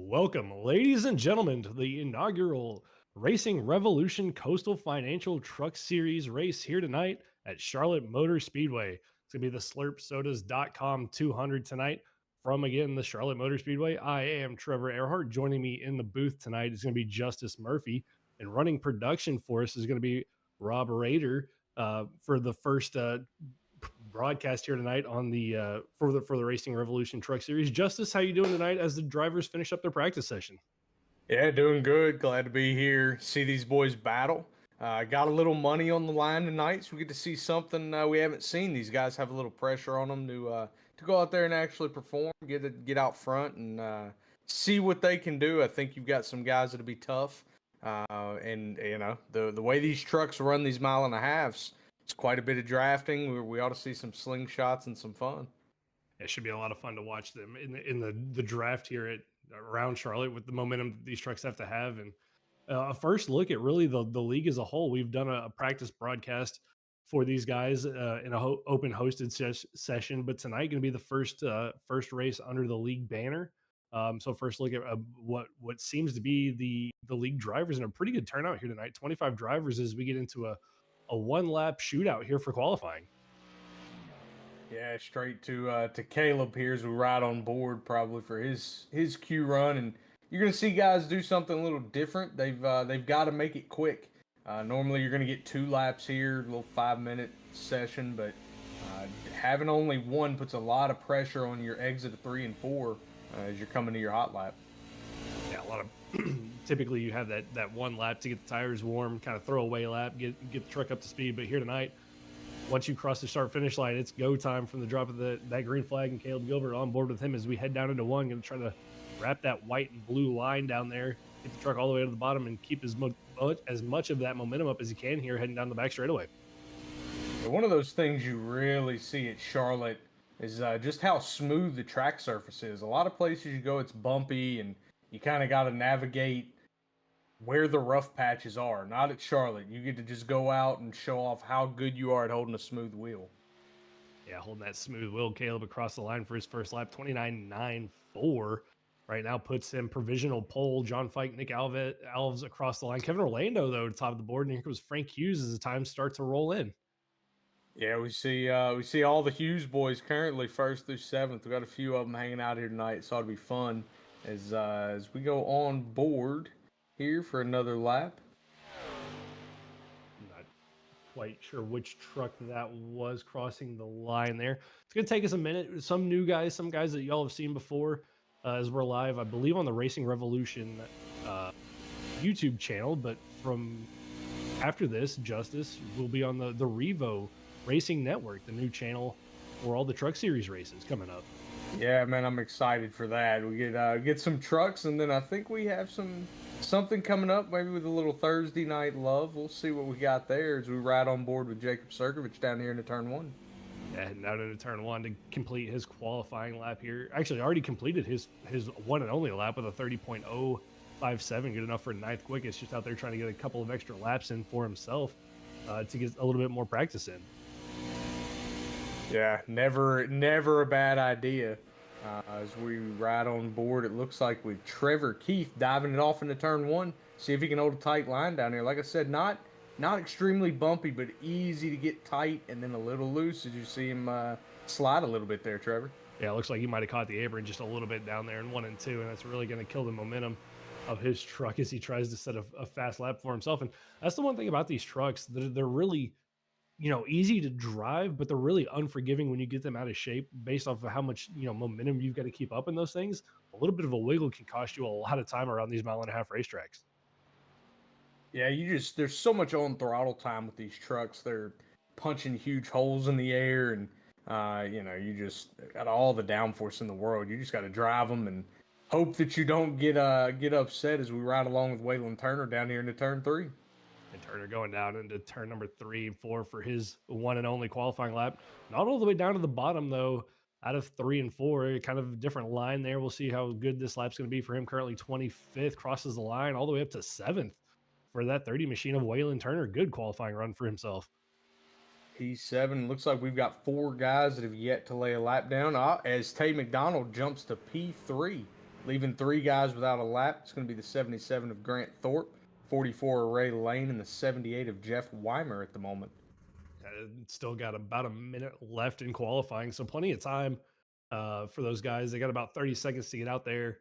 Welcome, ladies and gentlemen, to the inaugural Racing Revolution Coastal Financial Truck Series race here tonight at Charlotte Motor Speedway. It's going to be the slurpsodas.com 200 tonight from, again, the Charlotte Motor Speedway. I am Trevor Earhart. Joining me in the booth tonight is going to be Justice Murphy, and running production for us is going to be Rob Rader for the first broadcast here tonight on the for the Racing Revolution Truck Series. Justice, how you doing tonight as the drivers finish up their practice session? Yeah, doing good. Glad to be here. See these boys battle. Got a little money on the line tonight, so we get to see something we haven't seen. These guys have a little pressure on them to go out there and actually perform, get out front, and see what they can do. I think you've got some guys that'll be tough, and the way these trucks run these mile and a halves, it's quite a bit of drafting. We ought to see some slingshots and some fun. It should be a lot of fun to watch them in the draft here at around Charlotte with the momentum that these trucks have to have. And a first look at really the league as a whole. We've done a practice broadcast for these guys in a open hosted session, but tonight going to be the first race under the league banner. So first look at what seems to be the league drivers, and a pretty good turnout here tonight. 25 drivers as we get into a one lap shootout here for qualifying. Yeah, straight to Caleb here as we ride on board probably for his Q run, and you're gonna see guys do something a little different. They've got to make it quick. Normally you're gonna get 2 laps here, a little 5-minute session, but having only one puts a lot of pressure on your exit of 3 and 4 as you're coming to your hot lap. Yeah, a lot of typically you have that one lap to get the tires warm, kind of throwaway lap, get the truck up to speed. But here tonight, once you cross the start finish line, it's go time from the drop of that green flag, and Caleb Gilbert on board with him as we head down into one, going to try to wrap that white and blue line down there, get the truck all the way to the bottom, and keep as much of that momentum up as you can here heading down the back straightaway. One of those things you really see at Charlotte is just how smooth the track surface is. A lot of places you go, it's bumpy, and you kind of got to navigate where the rough patches are. Not at Charlotte. You get to just go out and show off how good you are at holding a smooth wheel. Yeah, holding that smooth wheel, Caleb across the line for his first lap, 29.94. Right now puts him provisional pole. John Fike, Nick Alves across the line. Kevin Orlando, though, to top of the board. And here comes Frank Hughes as the time starts to roll in. Yeah, we see all the Hughes boys currently 1st through 7th. We got a few of them hanging out here tonight, so it'll be fun as we go on board here for another lap. Not quite sure which truck that was crossing the line there. It's going to take us a minute. Some new guys, some guys that y'all have seen before as we're live, I believe, on the Racing Revolution YouTube channel. But from after this, Justice will be on the Revo Racing Network, the new channel for all the Truck Series races coming up. Yeah, man, I'm excited for that. We get some trucks, and then I think we have something coming up, maybe with a little Thursday night love. We'll see what we got there as we ride on board with Jacob Serkovich down here into turn 1. Yeah, heading out into turn 1 to complete his qualifying lap here. Actually, already completed his one and only lap with a 30.057, good enough for 9th quickest. Just out there trying to get a couple of extra laps in for himself to get a little bit more practice in. Yeah, never a bad idea. As we ride on board, it looks like with Trevor Keith diving it off into turn 1. See if he can hold a tight line down here. Like I said, not extremely bumpy, but easy to get tight and then a little loose as you see him slide a little bit there, Trevor. Yeah, it looks like he might have caught the apron just a little bit down there in 1 and 2, and that's really going to kill the momentum of his truck as he tries to set a fast lap for himself. And that's the one thing about these trucks. They're really, easy to drive, but they're really unforgiving when you get them out of shape based off of how much, momentum you've got to keep up in those things. A little bit of a wiggle can cost you a lot of time around these mile and a half racetracks. Yeah, there's so much on throttle time with these trucks. They're punching huge holes in the air, and you just got all the downforce in the world. You just got to drive them and hope that you don't get upset as we ride along with Waylon Turner down here into turn 3. And Turner going down into turn number 3 and 4 for his one and only qualifying lap. Not all the way down to the bottom, though, out of 3 and 4. Kind of a different line there. We'll see how good this lap's going to be for him. Currently 25th, crosses the line all the way up to 7th for that 30 machine of Waylon Turner. Good qualifying run for himself. P7. Looks like we've got 4 guys that have yet to lay a lap down as Tay McDonald jumps to P3. leaving 3 guys without a lap. It's going to be the 77 of Grant Thorpe, 44 of Ray Lane, and the 78 of Jeff Weimer at the moment. Still got about a minute left in qualifying, so plenty of time for those guys. They got about 30 seconds to get out there,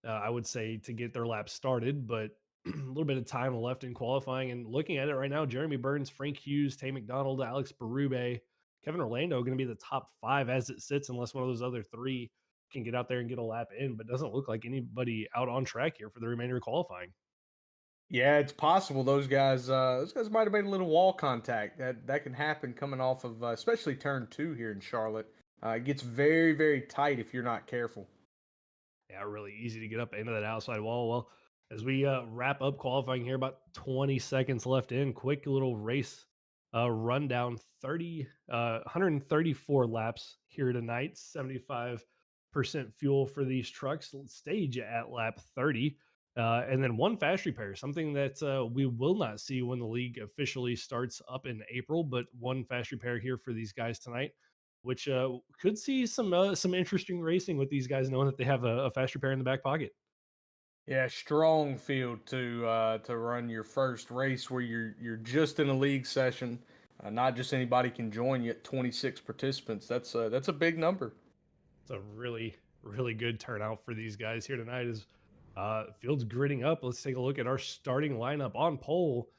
I would say, to get their lap started, but a little bit of time left in qualifying. And looking at it right now, Jeremy Burns, Frank Hughes, Tay McDonald, Alex Berube, Kevin Orlando going to be the top 5 as it sits, unless one of those other 3 can get out there and get a lap in. But doesn't look like anybody out on track here for the remainder of qualifying. Yeah, it's possible those guys might have made a little wall contact. That can happen coming off of especially turn 2 here in Charlotte. It gets very very tight if you're not careful. Yeah, really easy to get up into that outside wall. Well, as we wrap up qualifying here, about 20 seconds left in, quick little race rundown 134 laps here tonight, 75% fuel for these trucks, stage at lap 30. And then one fast repair, something that we will not see when the league officially starts up in April, but one fast repair here for these guys tonight, which could see some interesting racing with these guys, knowing that they have a fast repair in the back pocket. Yeah, strong field to run your first race where you're just in a league session. Not just anybody can join you at 26 participants. That's a big number. It's a really good turnout for these guys here tonight. As field's gritting up, let's take a look at our starting lineup on pole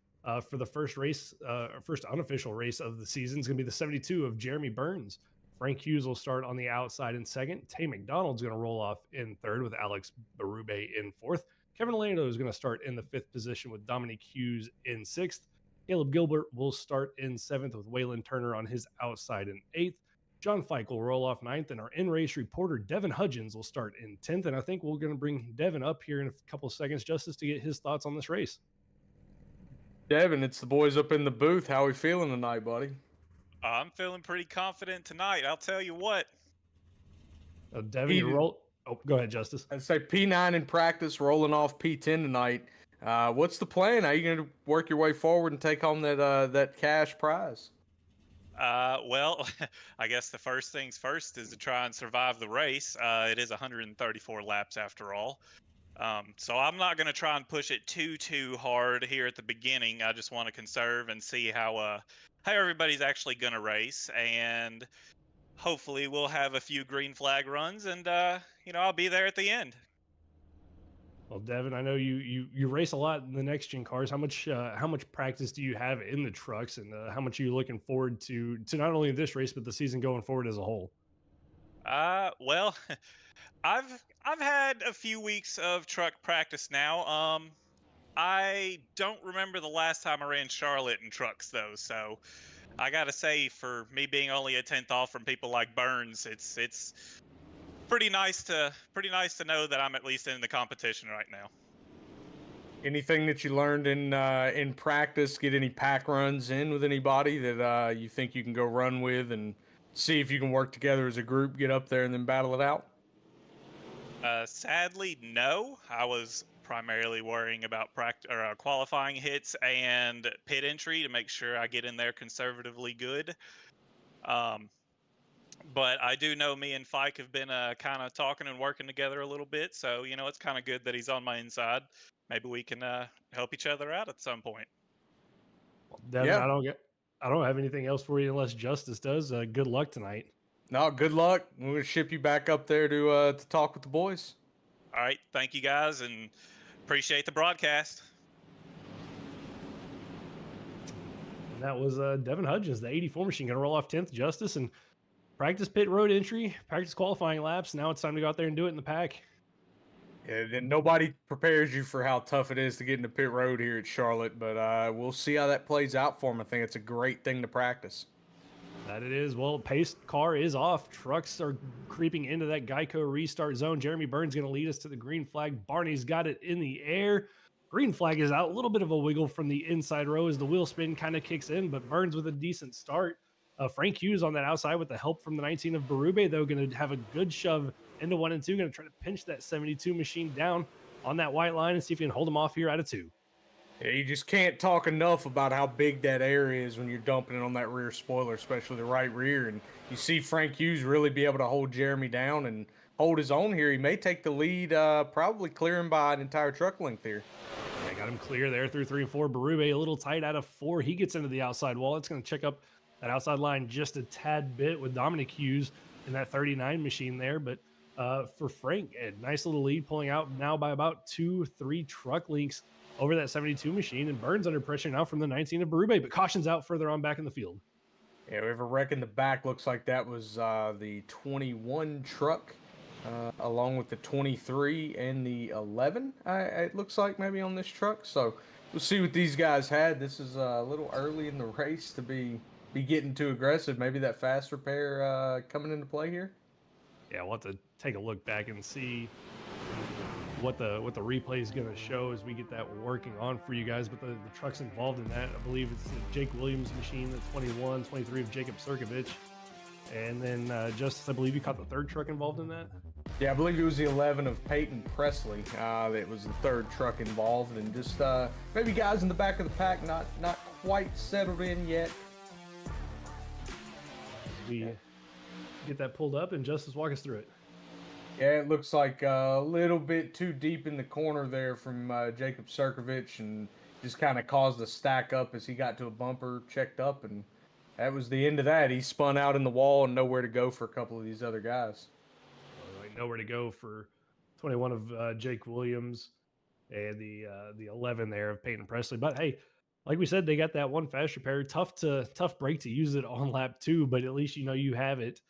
for the first race, first unofficial race of the season. Is going to be the 72 of Jeremy Burns. Frank Hughes will start on the outside in second. Tay McDonald's going to roll off in third with Alex Berube in fourth. Kevin Orlando is going to start in the 5th position with Dominic Hughes in 6th. Caleb Gilbert will start in 7th with Waylon Turner on his outside in 8th. John Fike will roll off 9th, and our in-race reporter, Devin Hudgens, will start in 10th. And I think we're going to bring Devin up here in a couple of seconds, Justice, to get his thoughts on this race. Devin, it's the boys up in the booth. How are we feeling tonight, buddy? I'm feeling pretty confident tonight. I'll tell you what. Devin, you roll. Oh, go ahead, Justice. I'd say P9 in practice, rolling off P10 tonight. What's the plan? How are you going to work your way forward and take home that cash prize? Well, I guess the first things first is to try and survive the race. It is 134 laps after all. So I'm not going to try and push it too hard here at the beginning. I just want to conserve and see how everybody's actually going to race, and hopefully we'll have a few green flag runs, and I'll be there at the end. Well, Devin, I know you race a lot in the next gen cars. How much practice do you have in the trucks, and how much are you looking forward to not only this race but the season going forward as a whole? Well, I've had a few weeks of truck practice now. I don't remember the last time I ran Charlotte in trucks though, so I gotta say, for me being only a 10th off from people like Burns, it's pretty nice to know that I'm at least in the competition right now. Anything that you learned in practice? Get any pack runs in with anybody that you think you can go run with and see if you can work together as a group, get up there, and then battle it out? Sadly, no. I was primarily worrying about qualifying hits and pit entry to make sure I get in there conservatively good. But I do know me and Fike have been kind of talking and working together a little bit, so it's kind of good that he's on my inside. Maybe we can help each other out at some point. Well, Devin, Yeah. I don't have anything else for you unless Justice does. Good luck tonight. No, good luck. We're gonna ship you back up there to talk with the boys. All right, thank you guys, and appreciate the broadcast. And that was Devin Hudgens, the 84 machine, going to roll off 10th, Justice, and practice pit road entry, practice qualifying laps. Now it's time to go out there and do it in the pack. And nobody prepares you for how tough it is to get into pit road here at Charlotte, but we'll see how that plays out for them. I think it's a great thing to practice. That it is. Well, pace car is off. Trucks are creeping into that Geico restart zone. Jeremy Burns going to lead us to the green flag. Barney's got it in the air. Green flag is out. A little bit of a wiggle from the inside row as the wheel spin kind of kicks in, but Burns with a decent start. Frank Hughes on that outside with the help from the 19 of Berube, though, going to have a good shove into 1 and 2. Going to try to pinch that 72 machine down on that white line and see if he can hold him off here out of 2. Yeah, you just can't talk enough about how big that air is when you're dumping it on that rear spoiler, especially the right rear. And you see Frank Hughes really be able to hold Jeremy down and hold his own here. He may take the lead, probably clearing by an entire truck length here. I got him clear there through 3 and 4. Berube a little tight out of 4. He gets into the outside wall. It's going to check up that outside line just a tad bit with Dominic Hughes in that 39 machine there. But for Frank, a nice little lead pulling out now by about 2-3 truck lengths over that 72 machine. And Burns under pressure now from the 19 of Berube, but cautions out further on back in the field. Yeah, we have a wreck in the back. Looks like that was the 21 truck, along with the 23 and the 11. It looks like maybe on this truck. So we'll see what these guys had. This is a little early in the race to be getting too aggressive. Maybe that fast repair coming into play here. Yeah, we'll have to take a look back and see what the replay is going to show as we get that working on for you guys. But the trucks involved in that, I believe it's the Jake Williams machine, the 21, 23 of Jacob Sirkovich. And then Justice, I believe you caught the third truck involved in that? Yeah, I believe it was the 11 of Peyton Presley. That was the third truck involved. And just maybe guys in the back of the pack not quite settled in yet. We get that pulled up, and Justice, walk us through it. Yeah, it looks like a little bit too deep in the corner there from Jacob Sirkovich, and just kind of caused a stack up as he got to a bumper, checked up, and that was the end of that. He spun out in the wall and nowhere to go for a couple of these other guys. Like nowhere to go for 21 of Jake Williams and the 11 there of Peyton Presley. But hey, like we said, they got that one fast repair. Tough break to use it on lap 2, but at least you know you have it.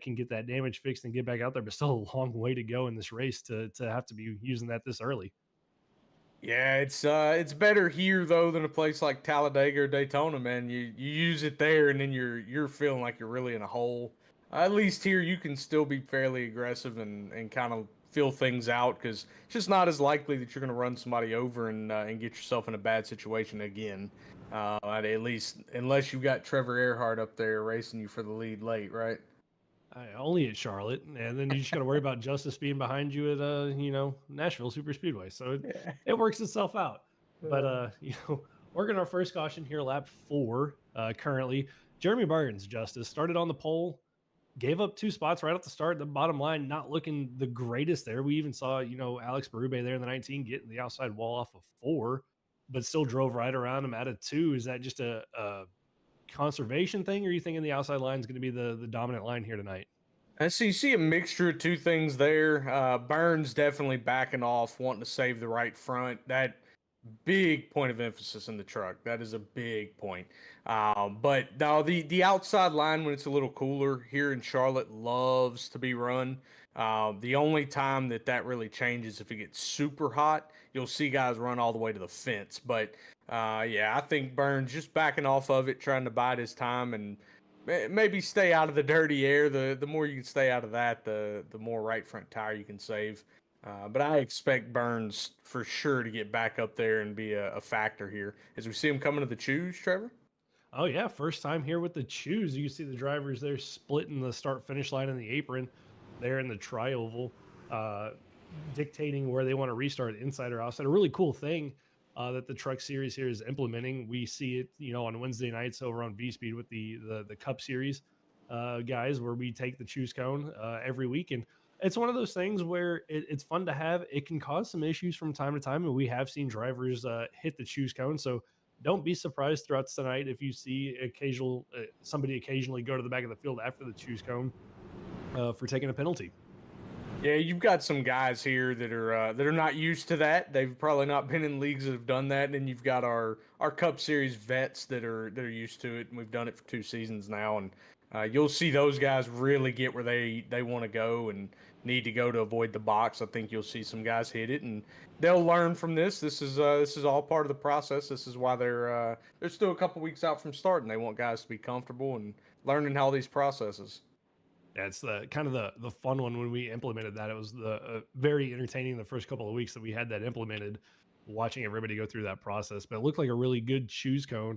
Can get that damage fixed and get back out there, but still a long way to go in this race to have to be using that this early. Yeah, it's better here though than a place like Talladega or Daytona, man. You use it there and then you're feeling like you're really in a hole. At least here you can still be fairly aggressive and kind of feel things out because it's just not as likely that you're going to run somebody over and get yourself in a bad situation again. At least unless you've got Trevor Earhart up there racing you for the lead late, right? Only at Charlotte, and then you just got to worry about Justice being behind you at Nashville Super Speedway. So it works itself out. But working our first caution here, lap 4 currently. Jeremy Burns, Justice, started on the pole, gave up 2 spots right off the start. The bottom line not looking the greatest there. We even saw Alex Berube there in the 19 getting the outside wall off of 4, but still drove right around him at a 2. Is that just a conservation thing, or are you thinking the outside line is going to be the dominant line here tonight? And so you see a mixture of two things there. Burns definitely backing off, wanting to save the right front. That big point of emphasis in the truck. That is a big point. But now the outside line when it's a little cooler here in Charlotte loves to be run. The only time that really changes if it gets super hot, you'll see guys run all the way to the fence. But yeah, I think Burns just backing off of it, trying to bide his time and maybe stay out of the dirty air. The more you can stay out of that, the more right front tire you can save. But I expect Burns for sure to get back up there and be a factor here as we see him coming to the choose, Trevor. Oh yeah, first time here with the choose. You see the drivers there splitting the start finish line in the apron there in the tri-oval, dictating where they want to restart inside or outside. A really cool thing that the truck series here is implementing. We see it, on Wednesday nights over on V Speed with the Cup Series guys, where we take the choose cone every week, and it's one of those things where it's fun to have. It can cause some issues from time to time, and we have seen drivers hit the choose cone. So don't be surprised throughout tonight if you see somebody occasionally go to the back of the field after the choose cone for taking a penalty. Yeah, you've got some guys here that are not used to that. They've probably not been in leagues that have done that. And then you've got our Cup Series vets that are used to it, and we've done it for 2 seasons now. And you'll see those guys really get where they want to go and need to go to avoid the box. I think you'll see some guys hit it, and they'll learn from this. This is all part of the process. This is why they're still a couple weeks out from starting. They want guys to be comfortable and learning how these processes. Yeah, it's the kind of the fun one when we implemented that. It was very entertaining the first couple of weeks that we had that implemented, watching everybody go through that process. But it looked like a really good choose cone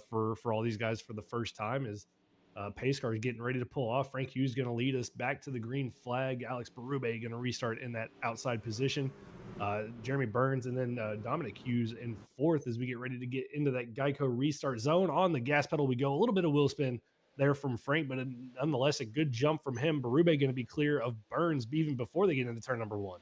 for all these guys for the first time. Is pace car is getting ready to pull off. Frank Hughes going to lead us back to the green flag. Alex Berube going to restart in that outside position. Jeremy Burns, and then Dominic Hughes in fourth as we get ready to get into that Geico restart zone. On the gas pedal we go. A little bit of wheel spin there from Frank, but nonetheless a good jump from him. Berube going to be clear of Burns even before they get into turn number one.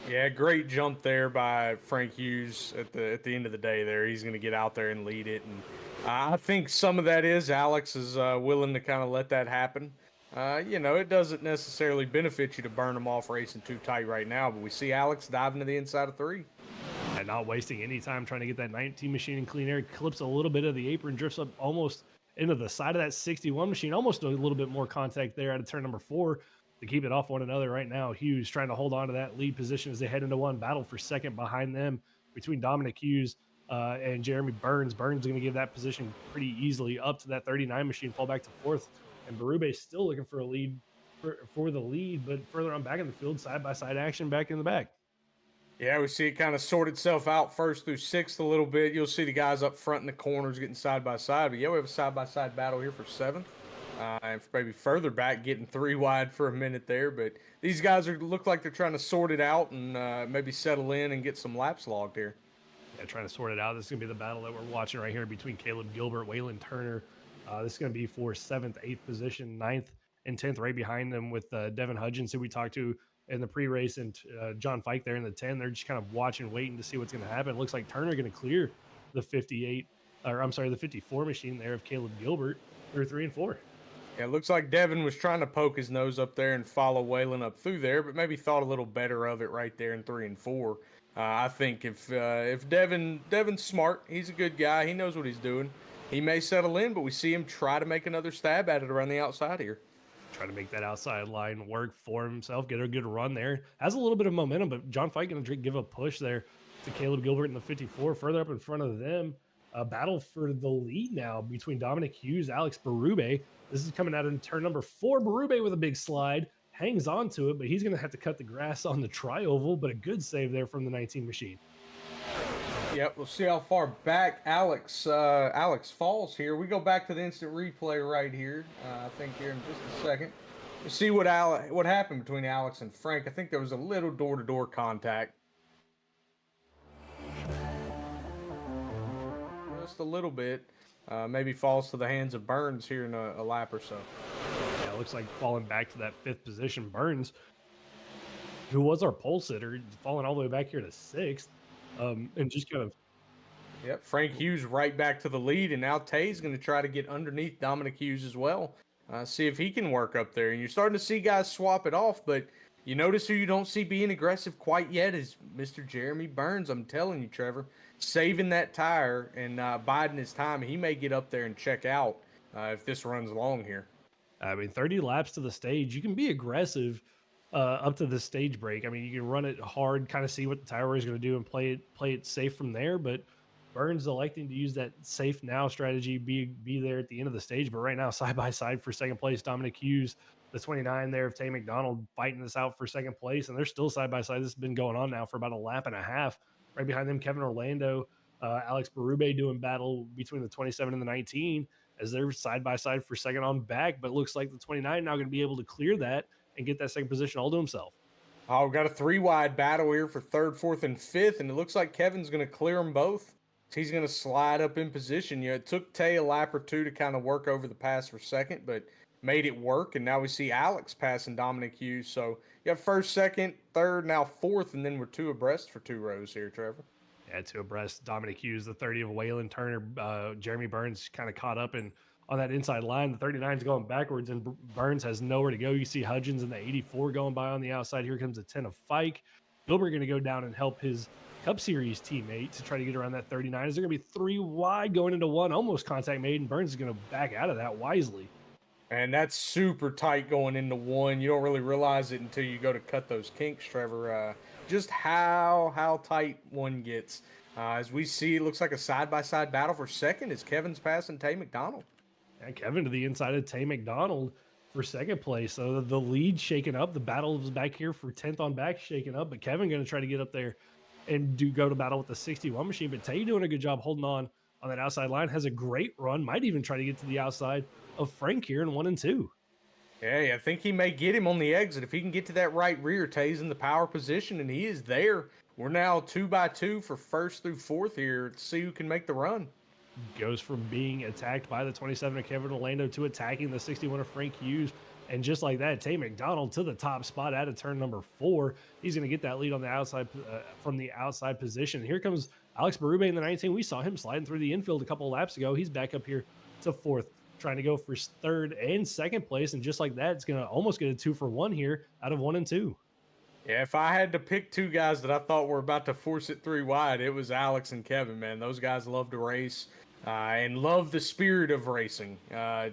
Yeah, great jump there by Frank Hughes at the end of the day there. He's going to get out there and lead it. And I think some of that is Alex is willing to kind of let that happen. It doesn't necessarily benefit you to burn them off racing too tight right now, but we see Alex diving to the inside of 3. And not wasting any time trying to get that 19 machine in clean air. Clips a little bit of the apron, drifts up almost into the side of that 61 machine. Almost a little bit more contact there out of turn number 4 to keep it off one another right now. Hughes trying to hold on to that lead position as they head into one. Battle for second behind them between Dominic Hughes and Jeremy Burns. Burns is going to give that position pretty easily up to that 39 machine, fall back to 4th. And Berube still looking for a lead for the lead, but further on back in the field, side-by-side action back in the back. Yeah, we see it kind of sort itself out 1st through 6th a little bit. You'll see the guys up front in the corners getting side-by-side. But, yeah, we have a side-by-side battle here for 7th. And maybe further back getting 3 wide for a minute there. But these guys look like they're trying to sort it out and maybe settle in and get some laps logged here. Yeah, trying to sort it out. This is going to be the battle that we're watching right here between Caleb Gilbert, Waylon Turner. This is going to be for 7th, 8th position, 9th, and 10th, right behind them with Devin Hudgens, who we talked to in the pre-race, and John Fike there in the 10. They're just kind of watching, waiting to see what's going to happen. It looks like Turner going to clear the 54 machine there of Caleb Gilbert through 3 and 4. Yeah, it looks like Devin was trying to poke his nose up there and follow Waylon up through there, but maybe thought a little better of it right there in 3 and 4. I think if Devin's smart, he's a good guy. He knows what he's doing. He may settle in, but we see him try to make another stab at it around the outside here. Try to make that outside line work for himself, get a good run there. Has a little bit of momentum, but John Fike going to give a push there to Caleb Gilbert in the 54, further up in front of them. A battle for the lead now between Dominic Hughes, Alex Berube. This is coming out in turn number 4. Berube with a big slide, hangs on to it, but he's going to have to cut the grass on the tri-oval, but a good save there from the 19 machine. Yep, we'll see how far back Alex falls here. We go back to the instant replay right here. I think here in just a second. We'll see what happened between Alex and Frank. I think there was a little door-to-door contact. Just a little bit. Maybe falls to the hands of Burns here in a lap or so. Yeah, it looks like falling back to that 5th position. Burns, who was our pole sitter, falling all the way back here to 6th. And just kind of. Yep, Frank Hughes right back to the lead, and now Tay's going to try to get underneath Dominic Hughes as well. See if he can work up there. And you're starting to see guys swap it off, but you notice who you don't see being aggressive quite yet is Mr. Jeremy Burns. I'm telling you, Trevor, saving that tire and biding his time. He may get up there and check out if this runs long here. I mean, 30 laps to the stage. You can be aggressive up to the stage break. I mean, you can run it hard, kind of see what the tire is going to do and play it safe from there. But Burns electing to use that safe now strategy, be there at the end of the stage. But right now, side by side for second place, Dominic Hughes, the 29 there of Tay McDonald fighting this out for second place. And they're still side by side. This has been going on now for about a lap and a half. Right behind them, Kevin Orlando, Alex Berube doing battle between the 27 and the 19 as they're side by side for second on back. But it looks like the 29 now going to be able to clear that and get that second position all to himself. Oh, we've got a 3-wide battle here for 3rd, 4th, and 5th, and it looks like Kevin's going to clear them both. He's going to slide up in position. It took Tay a lap or two to kind of work over the pass for second, but made it work, and now we see Alex passing Dominic Hughes. So you have 1st, 2nd, 3rd, now 4th, and then we're 2 abreast for 2 rows here, Trevor. Yeah, 2 abreast. Dominic Hughes, the 30 of Waylon Turner. Jeremy Burns kind of caught up on that inside line. The 39 is going backwards, and Burns has nowhere to go. You see Hudgens in the 84 going by on the outside. Here comes a 10 of Fike. Gilbert going to go down and help his Cup Series teammate to try to get around that 39. Is there going to be 3 wide going into 1? Almost contact made, and Burns is going to back out of that wisely. And that's super tight going into 1. You don't really realize it until you go to cut those kinks, Trevor. Just how tight 1 gets. As we see, it looks like a side-by-side battle for second as Kevin's passing Tay McDonald. And Kevin to the inside of Tay McDonald for second place. So the lead shaken up. The battle is back here for 10th on back shaken up. But Kevin going to try to get up there and go to battle with the 61 machine. But Tay doing a good job holding on that outside line. Has a great run. Might even try to get to the outside of Frank here in 1 and 2. Yeah, I think he may get him on the exit. If he can get to that right rear, Tay's in the power position, and he is there. We're now 2x2 for first through fourth here to see who can make the run. Goes from being attacked by the 27 of Kevin Orlando to attacking the 61 of Frank Hughes. And just like that, Tay McDonald to the top spot out of turn number 4. He's going to get that lead on the outside from the outside position. Here comes Alex Berube in the 19. We saw him sliding through the infield a couple of laps ago. He's back up here to 4th, trying to go for 3rd and 2nd place. And just like that, it's going to almost get a 2-for-1 here out of 1 and 2. Yeah, if I had to pick two guys that I thought were about to force it 3 wide, it was Alex and Kevin, man. Those guys love to race and love the spirit of racing.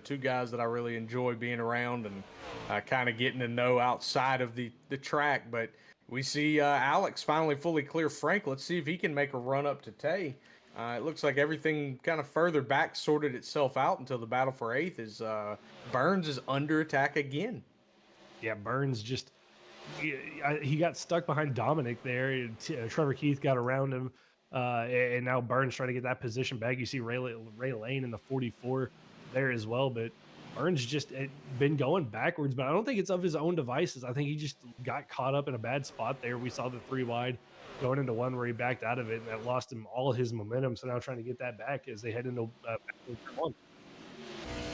Two guys that I really enjoy being around and kind of getting to know outside of the track. But we see Alex finally fully clear Frank. Let's see if he can make a run up to Tay. It looks like everything kind of further back sorted itself out until the battle for 8th is Burns is under attack again. Yeah, Burns just he got stuck behind Dominic there. Trevor Keith got around him, and now Burns trying to get that position back. You see Ray Lane in the 44 there as well, but Burns just been going backwards. But I don't think it's of his own devices. I think he just got caught up in a bad spot there. We saw the 3 wide going into 1 where he backed out of it, and that lost him all his momentum. So now trying to get that back as they head into turn 1.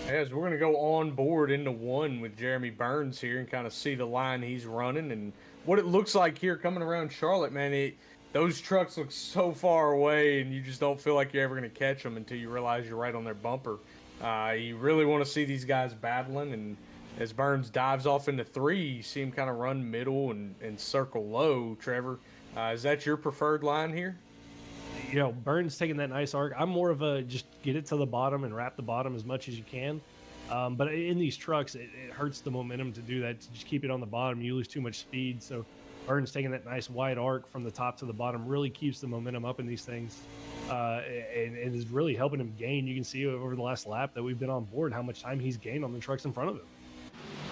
As we're going to go on board into 1 with Jeremy Burns here and kind of see the line he's running and what it looks like here coming around Charlotte, man. Those trucks look so far away, and you just don't feel like you're ever going to catch them until you realize you're right on their bumper. You really want to see these guys battling, and as Burns dives off into 3, you see him kind of run middle and circle low. Trevor, is that your preferred line here? You know, Burns taking that nice arc. I'm more of a just get it to the bottom and wrap the bottom as much as you can. But in these trucks, it hurts the momentum to do that. To just keep it on the bottom, you lose too much speed. So Burns taking that nice wide arc from the top to the bottom really keeps the momentum up in these things, and is really helping him gain. You can see over the last lap that we've been on board how much time he's gained on the trucks in front of him.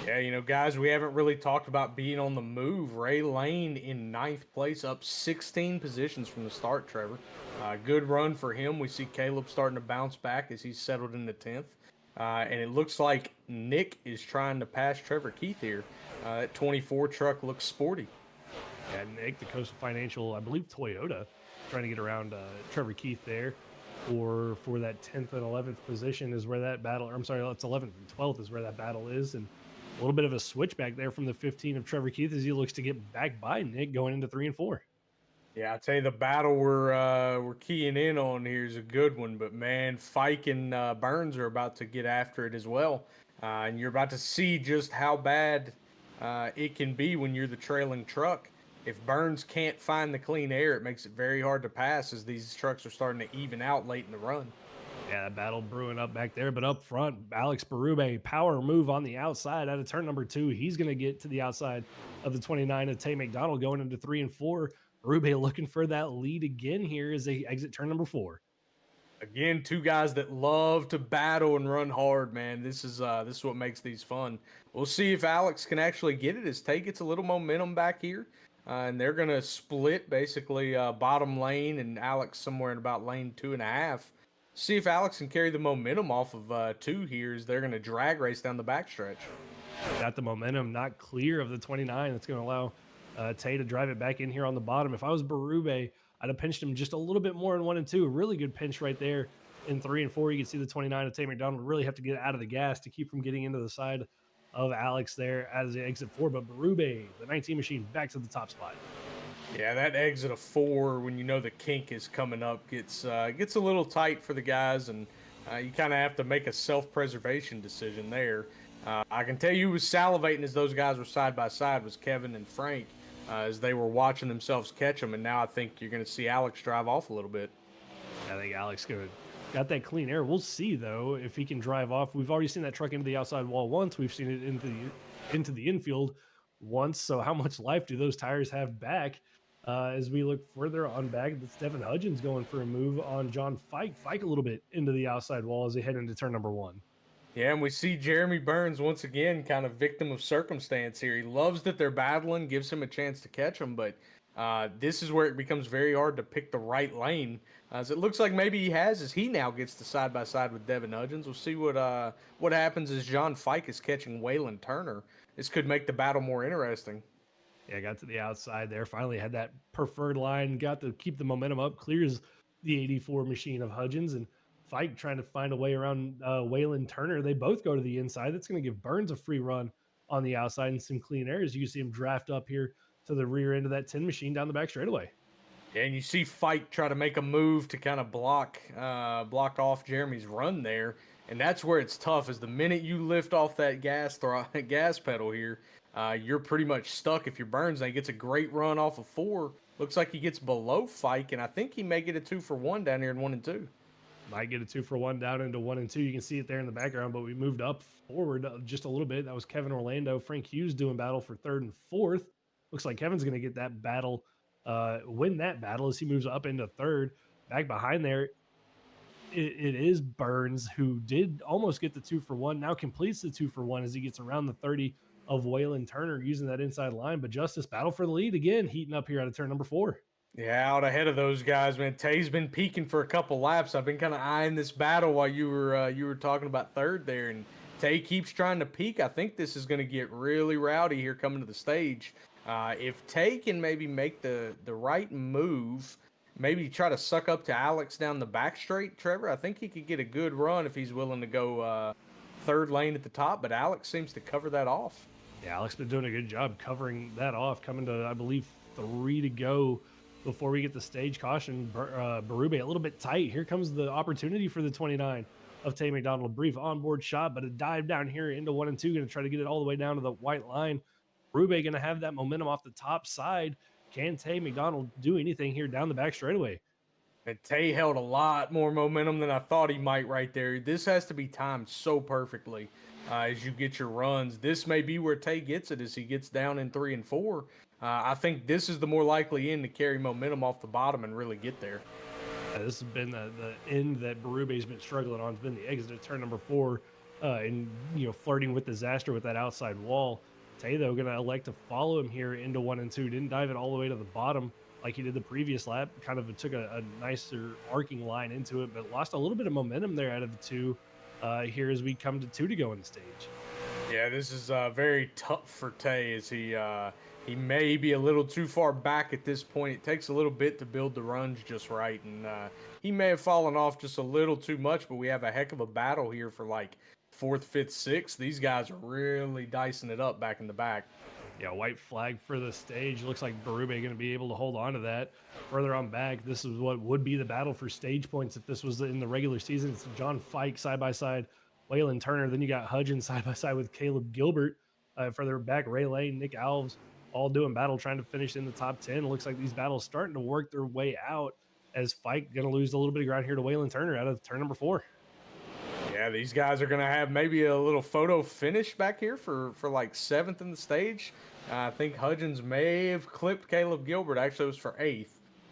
Yeah, you know, guys, we haven't really talked about being on the move. Ray Lane in 9th place, up 16 positions from the start, Trevor. Good run for him. We see Caleb starting to bounce back as he's settled into 10th. And it looks like Nick is trying to pass Trevor Keith here. That 24 truck looks sporty. Yeah, Nick, the Coastal Financial, I believe Toyota, trying to get around Trevor Keith there for that 10th and 11th position is where that battle, or I'm sorry, it's 11th and 12th is where that battle is. And a little bit of a switchback there from the 15 of Trevor Keith as he looks to get back by Nick going into 3 and 4. Yeah, I tell you, the battle we're keying in on here is a good one, but man, Fike and Burns are about to get after it as well, and you're about to see just how bad it can be when you're the trailing truck. If Burns can't find the clean air, it makes it very hard to pass as these trucks are starting to even out late in the run. Yeah, that battle brewing up back there, but up front, Alex Berube, power move on the outside out of turn number 2. He's going to get to the outside of the 29 of Tay McDonald going into 3 and 4. Berube looking for that lead again here as they exit turn number 4. Again, two guys that love to battle and run hard, man. This is what makes these fun. We'll see if Alex can actually get it as Tay gets a little momentum back here. And they're going to split basically bottom lane and Alex somewhere in about lane 2.5. See if Alex can carry the momentum off of 2 here as they're going to drag race down the backstretch. Got the momentum, not clear of the 29. That's going to allow Tay to drive it back in here on the bottom. If I was Berube, I'd have pinched him just a little bit more in 1 and 2. A really good pinch right there in 3 and 4. You can see the 29 of Tay McDonald really have to get out of the gas to keep from getting into the side of Alex there as they exit 4. But Berube, the 19 machine, back to the top spot. Yeah, that exit of 4 when you know the kink is coming up gets a little tight for the guys, and you kind of have to make a self-preservation decision there. I can tell you who was salivating as those guys were side by side was Kevin and Frank as they were watching themselves catch them, and now I think you're going to see Alex drive off a little bit. I think Alex got that clean air. We'll see though if he can drive off. We've already seen that truck into the outside wall once. We've seen it into the infield once. So how much life do those tires have back? As we look further on back, Stephen Hudgens going for a move on John Fike. Fike a little bit into the outside wall as they head into turn number 1. Yeah, and we see Jeremy Burns once again kind of victim of circumstance here. He loves that they're battling, gives him a chance to catch him, but This is where it becomes very hard to pick the right lane. As it looks like maybe he has, as he now gets the side by side with Devin Hudgens. We'll see what happens as John Fike is catching Waylon Turner. This could make the battle more interesting. Yeah, got to the outside there. Finally had that preferred line. Got to keep the momentum up. Clears the 84 machine of Hudgens and Fike trying to find a way around Waylon Turner. They both go to the inside. That's going to give Burns a free run on the outside and some clean air. You can see him draft up here to the rear end of that 10 machine down the back straightaway. Yeah, and you see Fike try to make a move to kind of block off Jeremy's run there, and that's where it's tough. Is the minute you lift off that gas pedal here, you're pretty much stuck if you're Burns. And he gets a great run off of 4. Looks like he gets below Fike, and I think he may get a 2-for-1 down here in 1 and 2. Might get a 2-for-1 down into 1 and 2. You can see it there in the background, but we moved up forward just a little bit. That was Kevin Orlando. Frank Hughes doing battle for 3rd and 4th. Looks like Kevin's going to get that battle, win that battle as he moves up into 3rd. Back behind there, it is Burns who did almost get the 2-for-1. Now completes the 2-for-1 as he gets around the 30 of Waylon Turner using that inside line. But Justice battle for the lead again, heating up here out of turn number 4. Yeah, out ahead of those guys, man. Tay's been peaking for a couple laps. I've been kind of eyeing this battle while you were talking about 3rd there, and Tay keeps trying to peak. I think this is going to get really rowdy here coming to the stage. If Tay can maybe make the right move, maybe try to suck up to Alex down the back straight, Trevor, I think he could get a good run if he's willing to go 3rd lane at the top, but Alex seems to cover that off. Yeah, Alex been doing a good job covering that off, coming to, I believe, 3 to go before we get the stage caution. Berube a little bit tight. Here comes the opportunity for the 29 of Tay McDonald. A brief onboard shot, but a dive down here into 1 and 2. Going to try to get it all the way down to the white line. Berube going to have that momentum off the top side. Can Tay McDonald do anything here down the back straightaway? And Tay held a lot more momentum than I thought he might right there. This has to be timed so perfectly as you get your runs. This may be where Tay gets it as he gets down in 3 and 4. I think this is the more likely end to carry momentum off the bottom and really get there. This has been the end that Berube's been struggling on. It's been the exit at turn number 4 and, flirting with disaster with that outside wall. Tay, though, going to elect to follow him here into 1 and 2. Didn't dive it all the way to the bottom like he did the previous lap. Kind of took a nicer arcing line into it, but lost a little bit of momentum there out of the 2 here as we come to 2 to go in the stage. Yeah, this is very tough for Tay as he may be a little too far back at this point. It takes a little bit to build the runs just right, and he may have fallen off just a little too much, but we have a heck of a battle here for like 4th, 5th, 6th. These guys are really dicing it up back in the back. Yeah, white flag for the stage. Looks like Berube going to be able to hold on to that. Further on back, this is what would be the battle for stage points if this was in the regular season. It's John Fike side by side, Waylon Turner. Then you got Hudgens side by side with Caleb Gilbert. Further back, Ray Lane, Nick Alves, all doing battle, trying to finish in the top 10. It looks like these battles starting to work their way out as Fike going to lose a little bit of ground here to Waylon Turner out of turn number 4. Yeah, these guys are going to have maybe a little photo finish back here for like 7th in the stage. I think Hudgens may have clipped Caleb Gilbert. Actually, it was for 8th.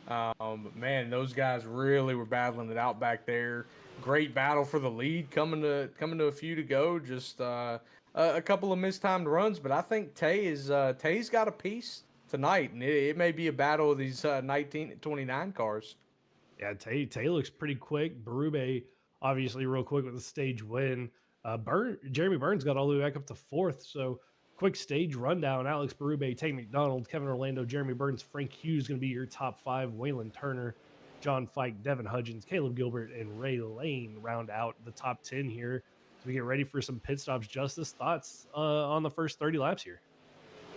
But man, those guys really were battling it out back there. Great battle for the lead, coming to a few to go. Just a couple of mistimed runs, but I think Tay's got a piece tonight, and it may be a battle of these 19 and 29 cars. Yeah, Tay looks pretty quick. Berube obviously real quick with the stage win. Jeremy Burns got all the way back up to 4th, so quick stage rundown. Alex Berube, Tay McDonald, Kevin Orlando, Jeremy Burns, Frank Hughes going to be your top 5. Waylon Turner, John Fike, Devin Hudgens, Caleb Gilbert, and Ray Lane round out the top 10 here. So we get ready for some pit stops. Justice, thoughts on the first 30 laps here?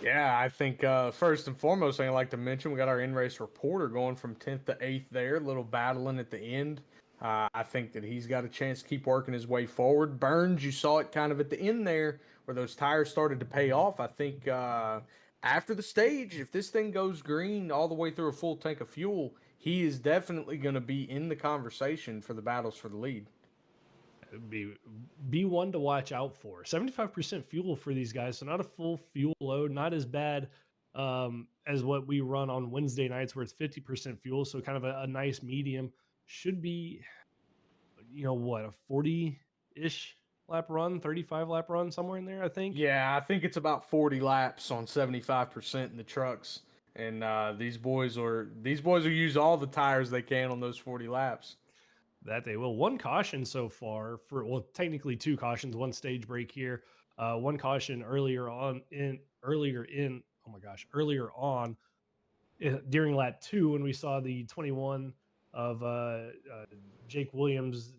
Yeah, I think first and foremost thing I'd like to mention, we got our in-race reporter going from 10th to 8th there, a little battling at the end. I think that he's got a chance to keep working his way forward. Burns, you saw it kind of at the end there where those tires started to pay off. I think after the stage, if this thing goes green all the way through a full tank of fuel, he is definitely going to be in the conversation for the battles for the lead. Be one to watch out for. 75% fuel for these guys, so not a full fuel load, not as bad as what we run on Wednesday nights where it's 50% fuel, so kind of a nice medium. Should be, a 40-ish lap run, 35 lap run, somewhere in there, I think. Yeah, I think it's about 40 laps on 75% in the trucks. and these boys will use all the tires they can on those 40 laps. That they will. One caution so far for, well, technically two cautions, one stage break here. One caution earlier on during lap 2 when we saw the 21 of Jake Williams,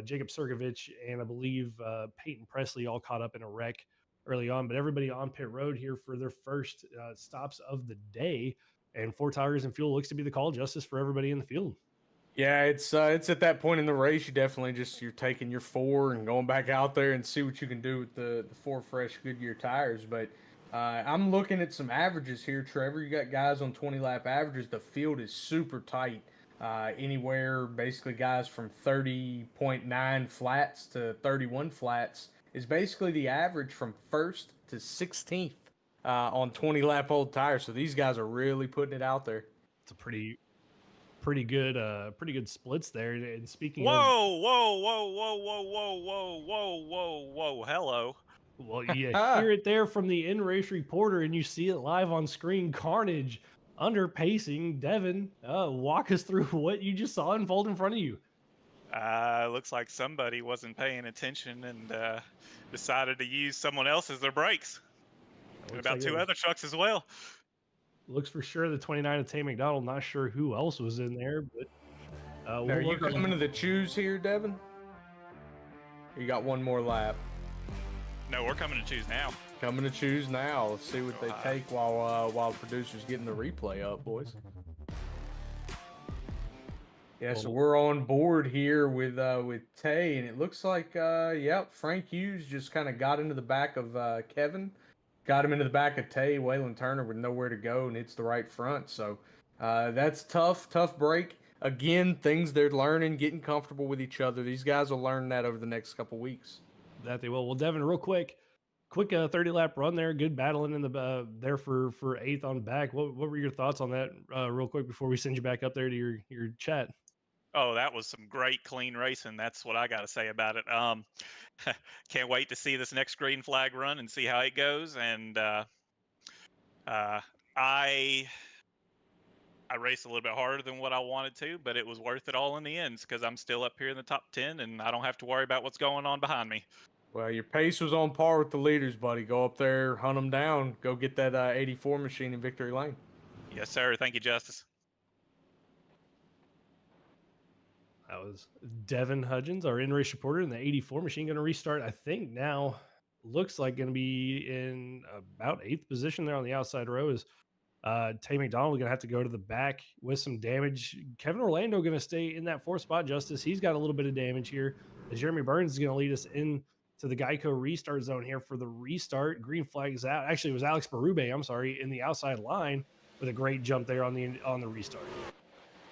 Jacob Sergovich, and I believe Peyton Presley all caught up in a wreck early on. But everybody on pit road here for their first stops of the day, and 4 tires and fuel looks to be the call justice for everybody in the field. Yeah, it's at that point in the race you definitely you're taking your 4 and going back out there and see what you can do with the 4 fresh Goodyear tires. But I'm looking at some averages here, Trevor. You got guys on 20 lap averages. The field is super tight. Anywhere basically guys from 30.9 flats to 31 flats is basically the average from 1st to 16th on 20 lap old tires. So these guys are really putting it out there. It's a pretty good splits there. And speaking of, whoa, hello. well, you hear it there from the in-race reporter, and you see it live on screen. Carnage under pacing. Devin, walk us through what you just saw unfold in front of you. Looks like somebody wasn't paying attention and decided to use someone else as their brakes. And about like 2 other trucks as well. Looks for sure the 29 of Tay McDonald. Not sure who else was in there, but are you coming to the choose here, Devin? You got one more lap. No, we're coming to choose now. Coming to choose now. Let's see what they take while the producer's getting the replay up, boys. Yeah, so we're on board here with Tay, and it looks like yep, Frank Hughes just kind of got into the back of Kevin, got him into the back of Tay. Waylon Turner with nowhere to go, and it's the right front. So that's tough break. Again, things they're learning, getting comfortable with each other. These guys will learn that over the next couple weeks. That they will. Well, Devin, real quick 30 lap run there. Good battling in the there for 8th on back. What were your thoughts on that real quick before we send you back up there to your chat? Oh, that was some great clean racing. That's what I got to say about it. Can't wait to see this next green flag run and see how it goes. And I raced a little bit harder than what I wanted to, but it was worth it all in the end because I'm still up here in the top 10 and I don't have to worry about what's going on behind me. Well, your pace was on par with the leaders, buddy. Go up there, hunt them down. Go get that 84 machine in victory lane. Yes, sir. Thank you, Justice. That was Devin Hudgens, our in-race reporter, and the 84 machine going to restart. I think now looks like going to be in about 8th position there on the outside row. Is Tay McDonald going to have to go to the back with some damage. Kevin Orlando going to stay in that 4th spot, Justice. He's got a little bit of damage here. Jeremy Burns is going to lead us in to the Geico restart zone here for the restart. Green flag is out. Actually, it was Alex Berube, I'm sorry, in the outside line with a great jump there on the restart.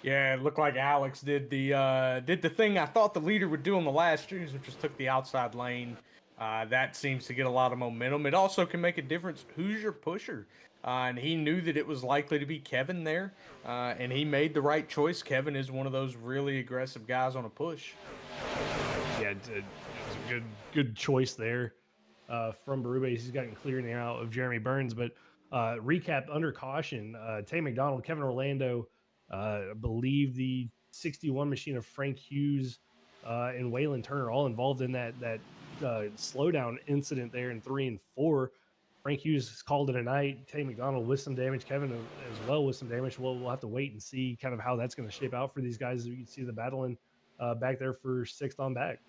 Yeah, it looked like Alex did the thing I thought the leader would do on the last choose, which just took the outside lane. That seems to get a lot of momentum. It also can make a difference who's your pusher. And he knew that it was likely to be Kevin there, and he made the right choice. Kevin is one of those really aggressive guys on a push. Yeah, it was a good choice there from Berube. He's gotten clear now of Jeremy Burns. But recap under caution, Tay McDonald, Kevin Orlando, I believe the 61 machine of Frank Hughes and Waylon Turner all involved in that slowdown incident there in 3 and 4. Frank Hughes called it a night. Tay McDonald with some damage. Kevin as well with some damage. We'll have to wait and see kind of how that's going to shape out for these guys. You can see the battling back there for 6th on back.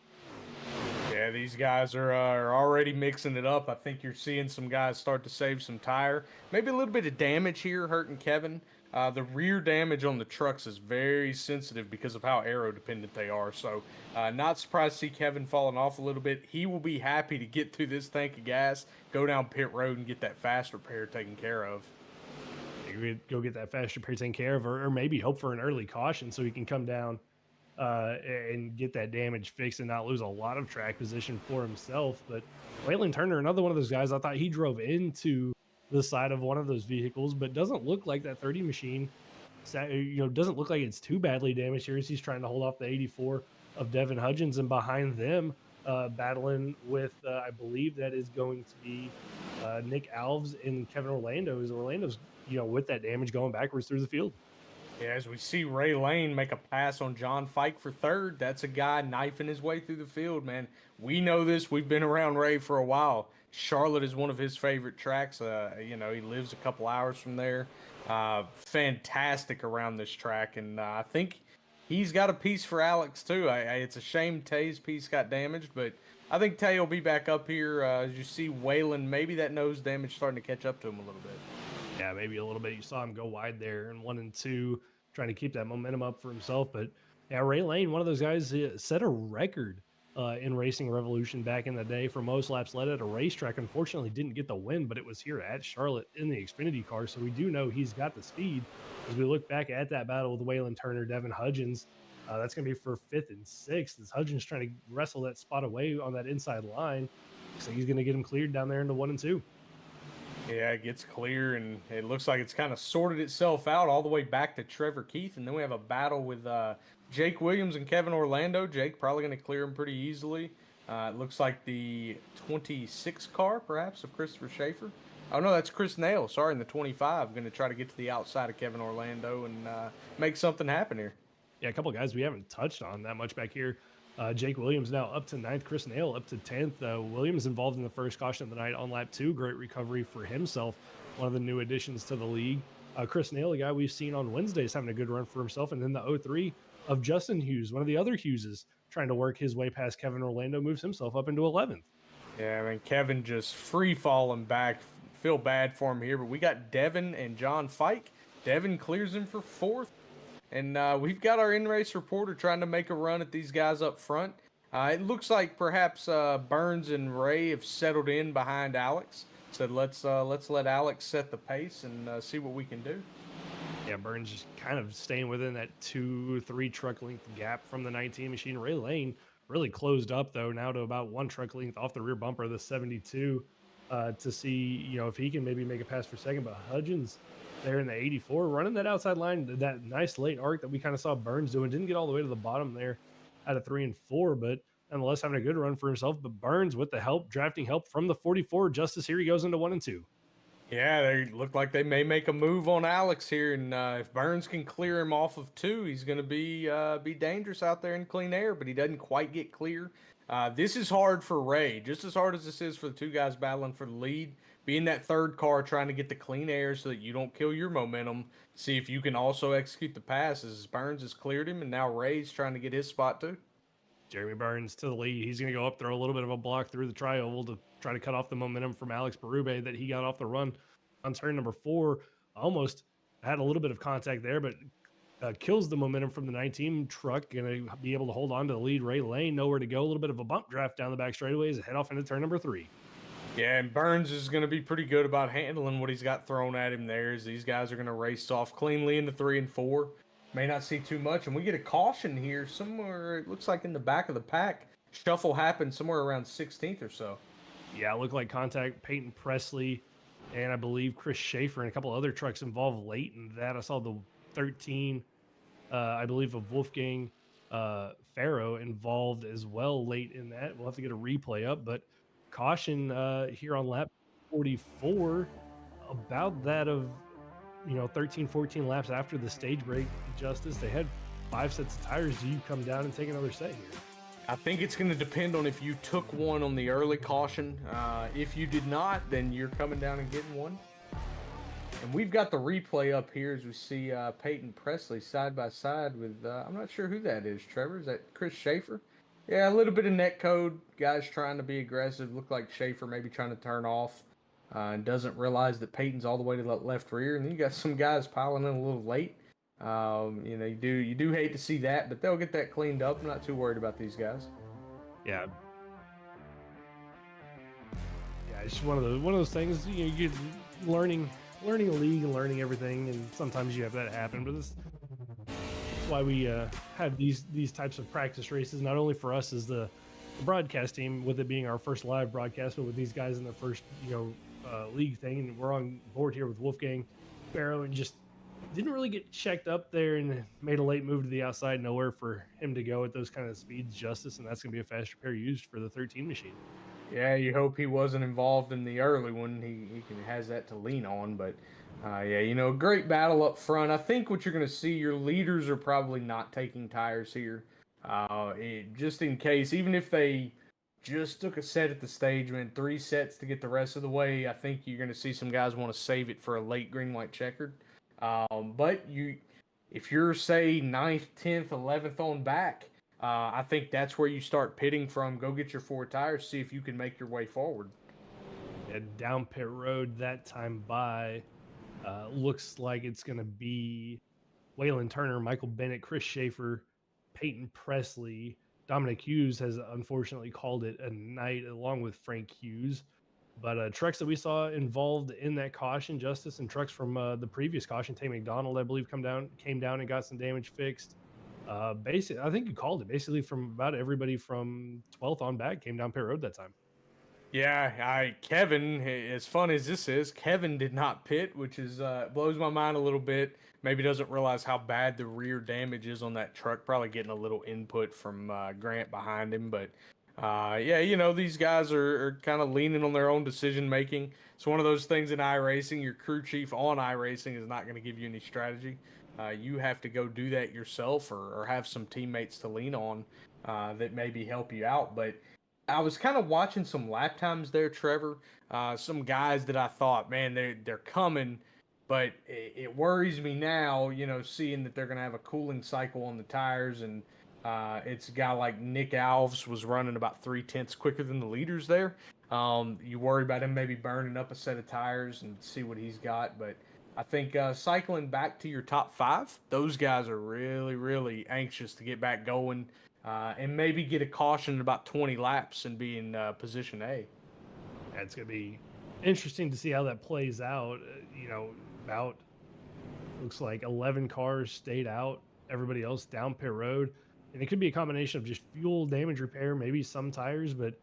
Yeah, these guys are already mixing it up. I think you're seeing some guys start to save some tire. Maybe a little bit of damage here hurting Kevin. The rear damage on the trucks is very sensitive because of how aero dependent they are. So not surprised to see Kevin falling off a little bit. He will be happy to get through this tank of gas, go down pit road and get that fast repair taken care of. Go get that fast repair taken care of, or maybe hope for an early caution so he can come down and get that damage fixed and not lose a lot of track position for himself. But Waylon Turner, another one of those guys, I thought he drove into the side of one of those vehicles, but doesn't look like that 30 machine, doesn't look like it's too badly damaged here as he's trying to hold off the 84 of Devin Hudgens, and behind them battling with, I believe that is going to be Nick Alves and Kevin Orlando. Is Orlando's with that damage going backwards through the field. Yeah, as we see Ray Lane make a pass on John Fike for third, that's a guy knifing his way through the field, man. We know this. We've been around Ray for a while. Charlotte is one of his favorite tracks. He lives a couple hours from there. Fantastic around this track, and I think he's got a piece for Alex too. It's a shame Tay's piece got damaged, but I think Tay will be back up here. As you see Waylon, maybe that nose damage starting to catch up to him a little bit. Yeah, maybe a little bit. You saw him go wide there in 1 and 2, trying to keep that momentum up for himself. But yeah, Ray Lane, one of those guys, set a record in Racing Revolution back in the day for most laps led at a racetrack. Unfortunately, didn't get the win, but it was here at Charlotte in the Xfinity car. So we do know he's got the speed. As we look back at that battle with Waylon Turner, Devin Hudgens, that's going to be for 5th and 6th. As Hudgens trying to wrestle that spot away on that inside line. So he's going to get him cleared down there into 1 and 2. Yeah, it gets clear, and it looks like it's kind of sorted itself out all the way back to Trevor Keith, and then we have a battle with Jake Williams and Kevin Orlando. Jake probably going to clear him pretty easily. It looks like the 26 car, perhaps, of Christopher Schaefer. Oh, no, that's Chris Nail. Sorry, in the 25. Going to try to get to the outside of Kevin Orlando and make something happen here. Yeah, a couple of guys we haven't touched on that much back here. Jake Williams now up to 9th, Chris Nail up to 10th. Williams involved in the first caution of the night on lap 2. Great recovery for himself. One of the new additions to the league. Chris Nail, a guy we've seen on Wednesdays having a good run for himself. And then the 03 of Justin Hughes, one of the other Hugheses, trying to work his way past Kevin Orlando, moves himself up into 11th. Yeah, I mean, Kevin just free falling back. Feel bad for him here, but we got Devin and John Fike. Devin clears him for 4th. And we've got our in-race reporter trying to make a run at these guys up front. It looks like perhaps Burns and Ray have settled in behind Alex. Said let's let Alex set the pace and see what we can do. Yeah, Burns just kind of staying within that 2-3 truck length gap from the 19 machine. Ray Lane really closed up though, now to about 1 truck length off the rear bumper of the 72 to see if he can maybe make a pass for second. But Hudgens there in the 84, running that outside line, that nice late arc that we kind of saw Burns doing. Didn't get all the way to the bottom there out of 3 and 4, but nonetheless having a good run for himself. But Burns with the drafting help from the 44. Justice here he goes into 1 and 2. Yeah, they look like they may make a move on Alex here, and if Burns can clear him off of 2, he's going to be dangerous out there in clean air. But he doesn't quite get clear. This is hard for Ray, just as hard as this is for the 2 guys battling for the lead. Being that 3rd car, trying to get the clean air so that you don't kill your momentum. See if you can also execute the passes. Burns has cleared him, and now Ray's trying to get his spot too. Jeremy Burns to the lead. He's going to go up, throw a little bit of a block through the tri-oval to try to cut off the momentum from Alex Berube that he got off the run on turn number 4. Almost had a little bit of contact there, but kills the momentum from the 19 truck. Going to be able to hold on to the lead. Ray Lane, nowhere to go. A little bit of a bump draft down the back straightaways, head off into turn number 3. Yeah, and Burns is going to be pretty good about handling what he's got thrown at him there, as these guys are going to race off cleanly into 3 and 4. May not see too much, and we get a caution here somewhere, it looks like in the back of the pack. Shuffle happened somewhere around 16th or so. Yeah, it looked like contact. Peyton Presley and I believe Chris Schaefer and a couple other trucks involved late in that. I saw the 13, I believe, of Wolfgang Farrow involved as well late in that. We'll have to get a replay up, but caution here on lap 44, about that of 13, 14 laps after the stage break. Justice, they had 5 sets of tires. Do you come down and take another set here? I think it's going to depend on if you took one on the early caution. If you did not, then you're coming down and getting one. And we've got the replay up here as we see Peyton Presley side by side with, I'm not sure who that is, Trevor. Is that Chris Schaefer? Yeah, a little bit of net code. Guys trying to be aggressive. Look like Schaefer maybe trying to turn off and doesn't realize that Peyton's all the way to the left rear. And then you got some guys piling in a little late. You do hate to see that, but they'll get that cleaned up. I'm not too worried about these guys. Yeah. Yeah, it's just one of those things. You're learning a league and learning everything, and sometimes you have that happen. But that's why we have these types of practice races, not only for us as the broadcast team, with it being our first live broadcast, but with these guys in their first league thing. And we're on board here with Wolfgang Farrow, and just didn't really get checked up there and made a late move to the outside. Nowhere for him to go at those kind of speeds, Justice, and that's going to be a fast repair used for the 13 machine. Yeah, you hope he wasn't involved in the early one. Has that to lean on, but yeah, great battle up front. I think what you're going to see, your leaders are probably not taking tires here, just in case. Even if they just took a set at the stage, man, 3 sets to get the rest of the way. I think you're going to see some guys want to save it for a late green white checkered. But if you're say 9th, 10th, 11th on back. I think that's where you start pitting from. Go get your 4 tires, see if you can make your way forward. And down pit road that time by looks like it's going to be Waylon Turner, Michael Bennett, Chris Schaefer, Peyton Presley. Dominic Hughes has unfortunately called it a night along with Frank Hughes. But trucks that we saw involved in that caution, Justice, and trucks from the previous caution, Tay McDonald, I believe, came down and got some damage fixed. Basically, I think you called it. Basically, from about everybody from 12th on back came down pit road that time. Yeah, Kevin, as fun as this is, Kevin did not pit, which is blows my mind a little bit. Maybe doesn't realize how bad the rear damage is on that truck. Probably getting a little input from Grant behind him, but yeah, these guys are kind of leaning on their own decision making. It's one of those things in iRacing. Your crew chief on iRacing is not going to give you any strategy. You have to go do that yourself, or have some teammates to lean on that maybe help you out. But I was kind of watching some lap times there, Trevor. Some guys that I thought, man, they're coming, but it worries me now, seeing that they're going to have a cooling cycle on the tires, and it's a guy like Nick Alves was running about 3/10 quicker than the leaders there. You worry about him maybe burning up a set of tires and see what he's got, but I think cycling back to your top 5, those guys are really, really anxious to get back going and maybe get a caution in about 20 laps and be in position A. Yeah, it's going to be interesting to see how that plays out. About looks like 11 cars stayed out, everybody else down pit road. And it could be a combination of just fuel damage repair, maybe some tires, but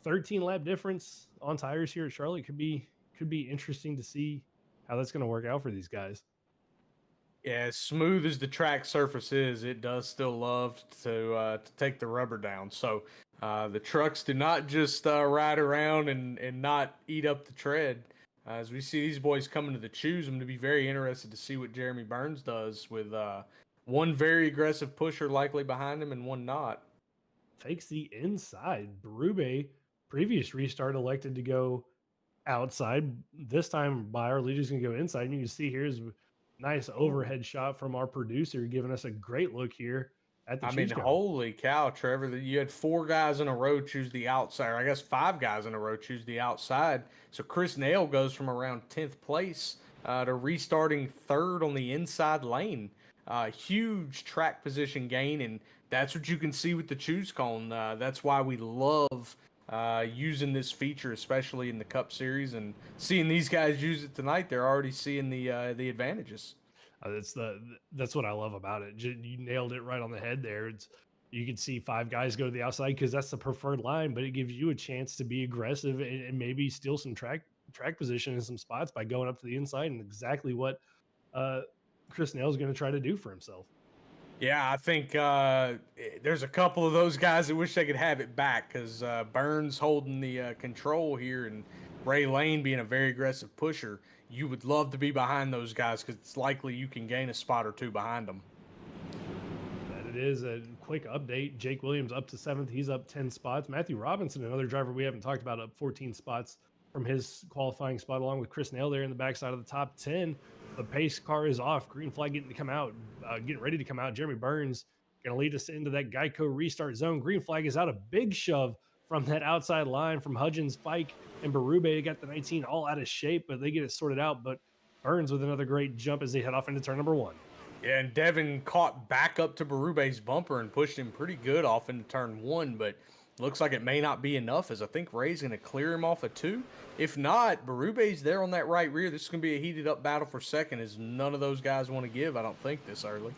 13 lap difference on tires here at Charlotte could be interesting to see how that's going to work out for these guys. Yeah, as smooth as the track surface is, it does still love to take the rubber down. So the trucks do not just ride around and not eat up the tread. As we see these boys coming to the choose, I'm going to be very interested to see what Jeremy Burns does with one very aggressive pusher likely behind him and one not. Takes the inside. Berube, previous restart, elected to go outside. This time, our leader's going to go inside. And you can see here's a nice overhead shot from our producer, giving us a great look here at the choose cone. Holy cow, Trevor. You had 4 guys in a row choose the outside, or I guess 5 guys in a row choose the outside. So Chris Nail goes from around 10th place to restarting 3rd on the inside lane. Huge track position gain, and that's what you can see with the choose cone. That's why we love using this feature, especially in the Cup Series, and seeing these guys use it tonight. They're already seeing the advantages. That's what I love about it. You nailed it right on the head there. You can see 5 guys go to the outside because that's the preferred line, but it gives you a chance to be aggressive and maybe steal some track position in some spots by going up to the inside, and exactly what Chris Nail is going to try to do for himself. Yeah, I think there's a couple of those guys that wish they could have it back, because Burns holding the control here and Ray Lane being a very aggressive pusher. You would love to be behind those guys because it's likely you can gain a spot or 2 behind them. That it is a quick update. Jake Williams up to 7th. He's up 10 spots. Matthew Robinson, another driver we haven't talked about, up 14 spots from his qualifying spot, along with Chris Nail there in the backside of the top 10. The pace car is off. Green flag getting ready to come out. Jeremy Burns going to lead us into that Geico restart zone. Green flag is out. A big shove from that outside line from Hudgens, Fike, and Berube. Got the 19 all out of shape, but they get it sorted out. But Burns with another great jump as they head off into turn number 1. Yeah, and Devin caught back up to Berube's bumper and pushed him pretty good off into turn 1, but looks like it may not be enough, as I think Ray's going to clear him off a 2. If not, Berube's there on that right rear. This is going to be a heated up battle for second, as none of those guys want to give, I don't think, this early.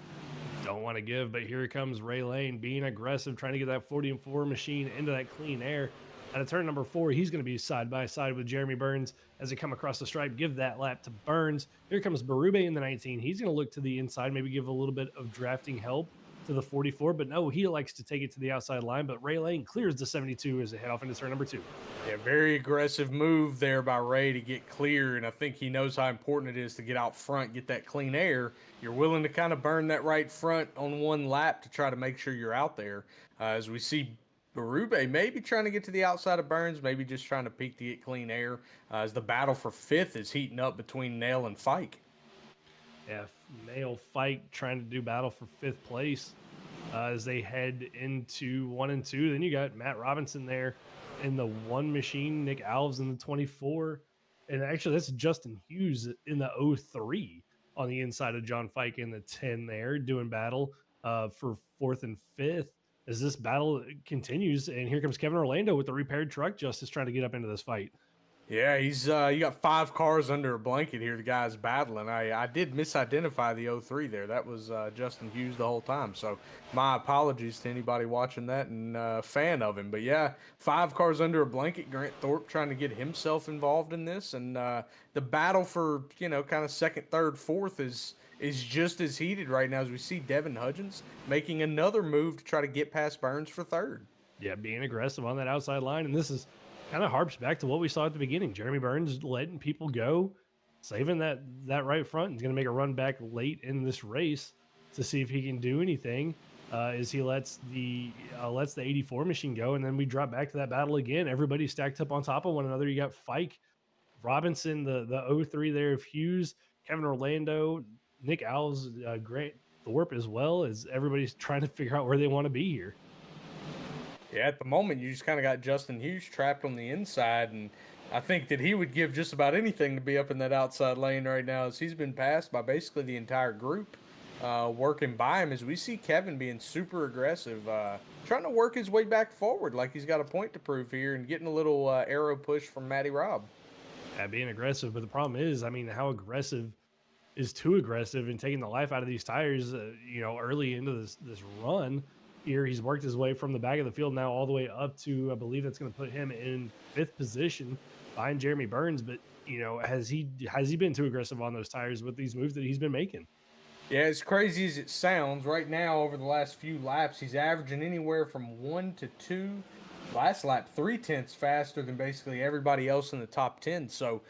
Don't want to give, but here comes Ray Lane being aggressive, trying to get that 40-4 machine into that clean air. At a turn number 4, he's going to be side by side with Jeremy Burns as they come across the stripe. Give that lap to Burns. Here comes Berube in the 19. He's going to look to the inside, maybe give a little bit of drafting help to the 44, but no, he likes to take it to the outside line. But Ray Lane clears the 72 as they head off into turn number 2. Yeah, very aggressive move there by Ray to get clear, and I think he knows how important it is to get out front, get that clean air. You're willing to kind of burn that right front on one lap to try to make sure you're out there. As we see Berube maybe trying to get to the outside of Burns, maybe just trying to peek to get clean air, as the battle for 5th is heating up between Nail and Fike. Yeah, Nail Fike trying to do battle for 5th place as they head into 1 and 2. Then you got Matt Robinson there in the 1 machine, Nick Alves in the 24. And actually, that's Justin Hughes in the 03 on the inside of John Fike in the 10 there, doing battle for 4th and 5th as this battle continues. And here comes Kevin Orlando with the repaired truck, Justice trying to get up into this fight. Yeah, he's you got 5 cars under a blanket here. The guy's battling. I did misidentify the 03 there. That was Justin Hughes the whole time. So my apologies to anybody watching that and fan of him. But yeah, 5 cars under a blanket. Grant Thorpe trying to get himself involved in this, and the battle for kind of 2nd, 3rd, 4th is just as heated right now as we see Devin Hudgens making another move to try to get past Burns for 3rd. Yeah, being aggressive on that outside line, and this is kind of harps back to what we saw at the beginning. Jeremy Burns letting people go, saving that right front. He's going to make a run back late in this race to see if he can do anything as he lets the 84 machine go. And then we drop back to that battle again. Everybody stacked up on top of one another. You got Fike, Robinson, the 03 there of Hughes, Kevin Orlando, Nick Alves, Grant Thorpe as well, as everybody's trying to figure out where they want to be here. Yeah, at the moment, you just kind of got Justin Hughes trapped on the inside, and I think that he would give just about anything to be up in that outside lane right now, as he's been passed by basically the entire group working by him, as we see Kevin being super aggressive, trying to work his way back forward like he's got a point to prove here and getting a little arrow push from Matty Robb. Yeah, being aggressive, but the problem is, I mean, how aggressive is too aggressive and taking the life out of these tires, early into this run. Here he's worked his way from the back of the field now all the way up to, I believe that's going to put him in 5th position behind Jeremy Burns. But has he been too aggressive on those tires with these moves that he's been making? Yeah, as crazy as it sounds, right now over the last few laps, he's averaging anywhere from 1 to 2. Last lap, 0.3 faster than basically everybody else in the top 10. So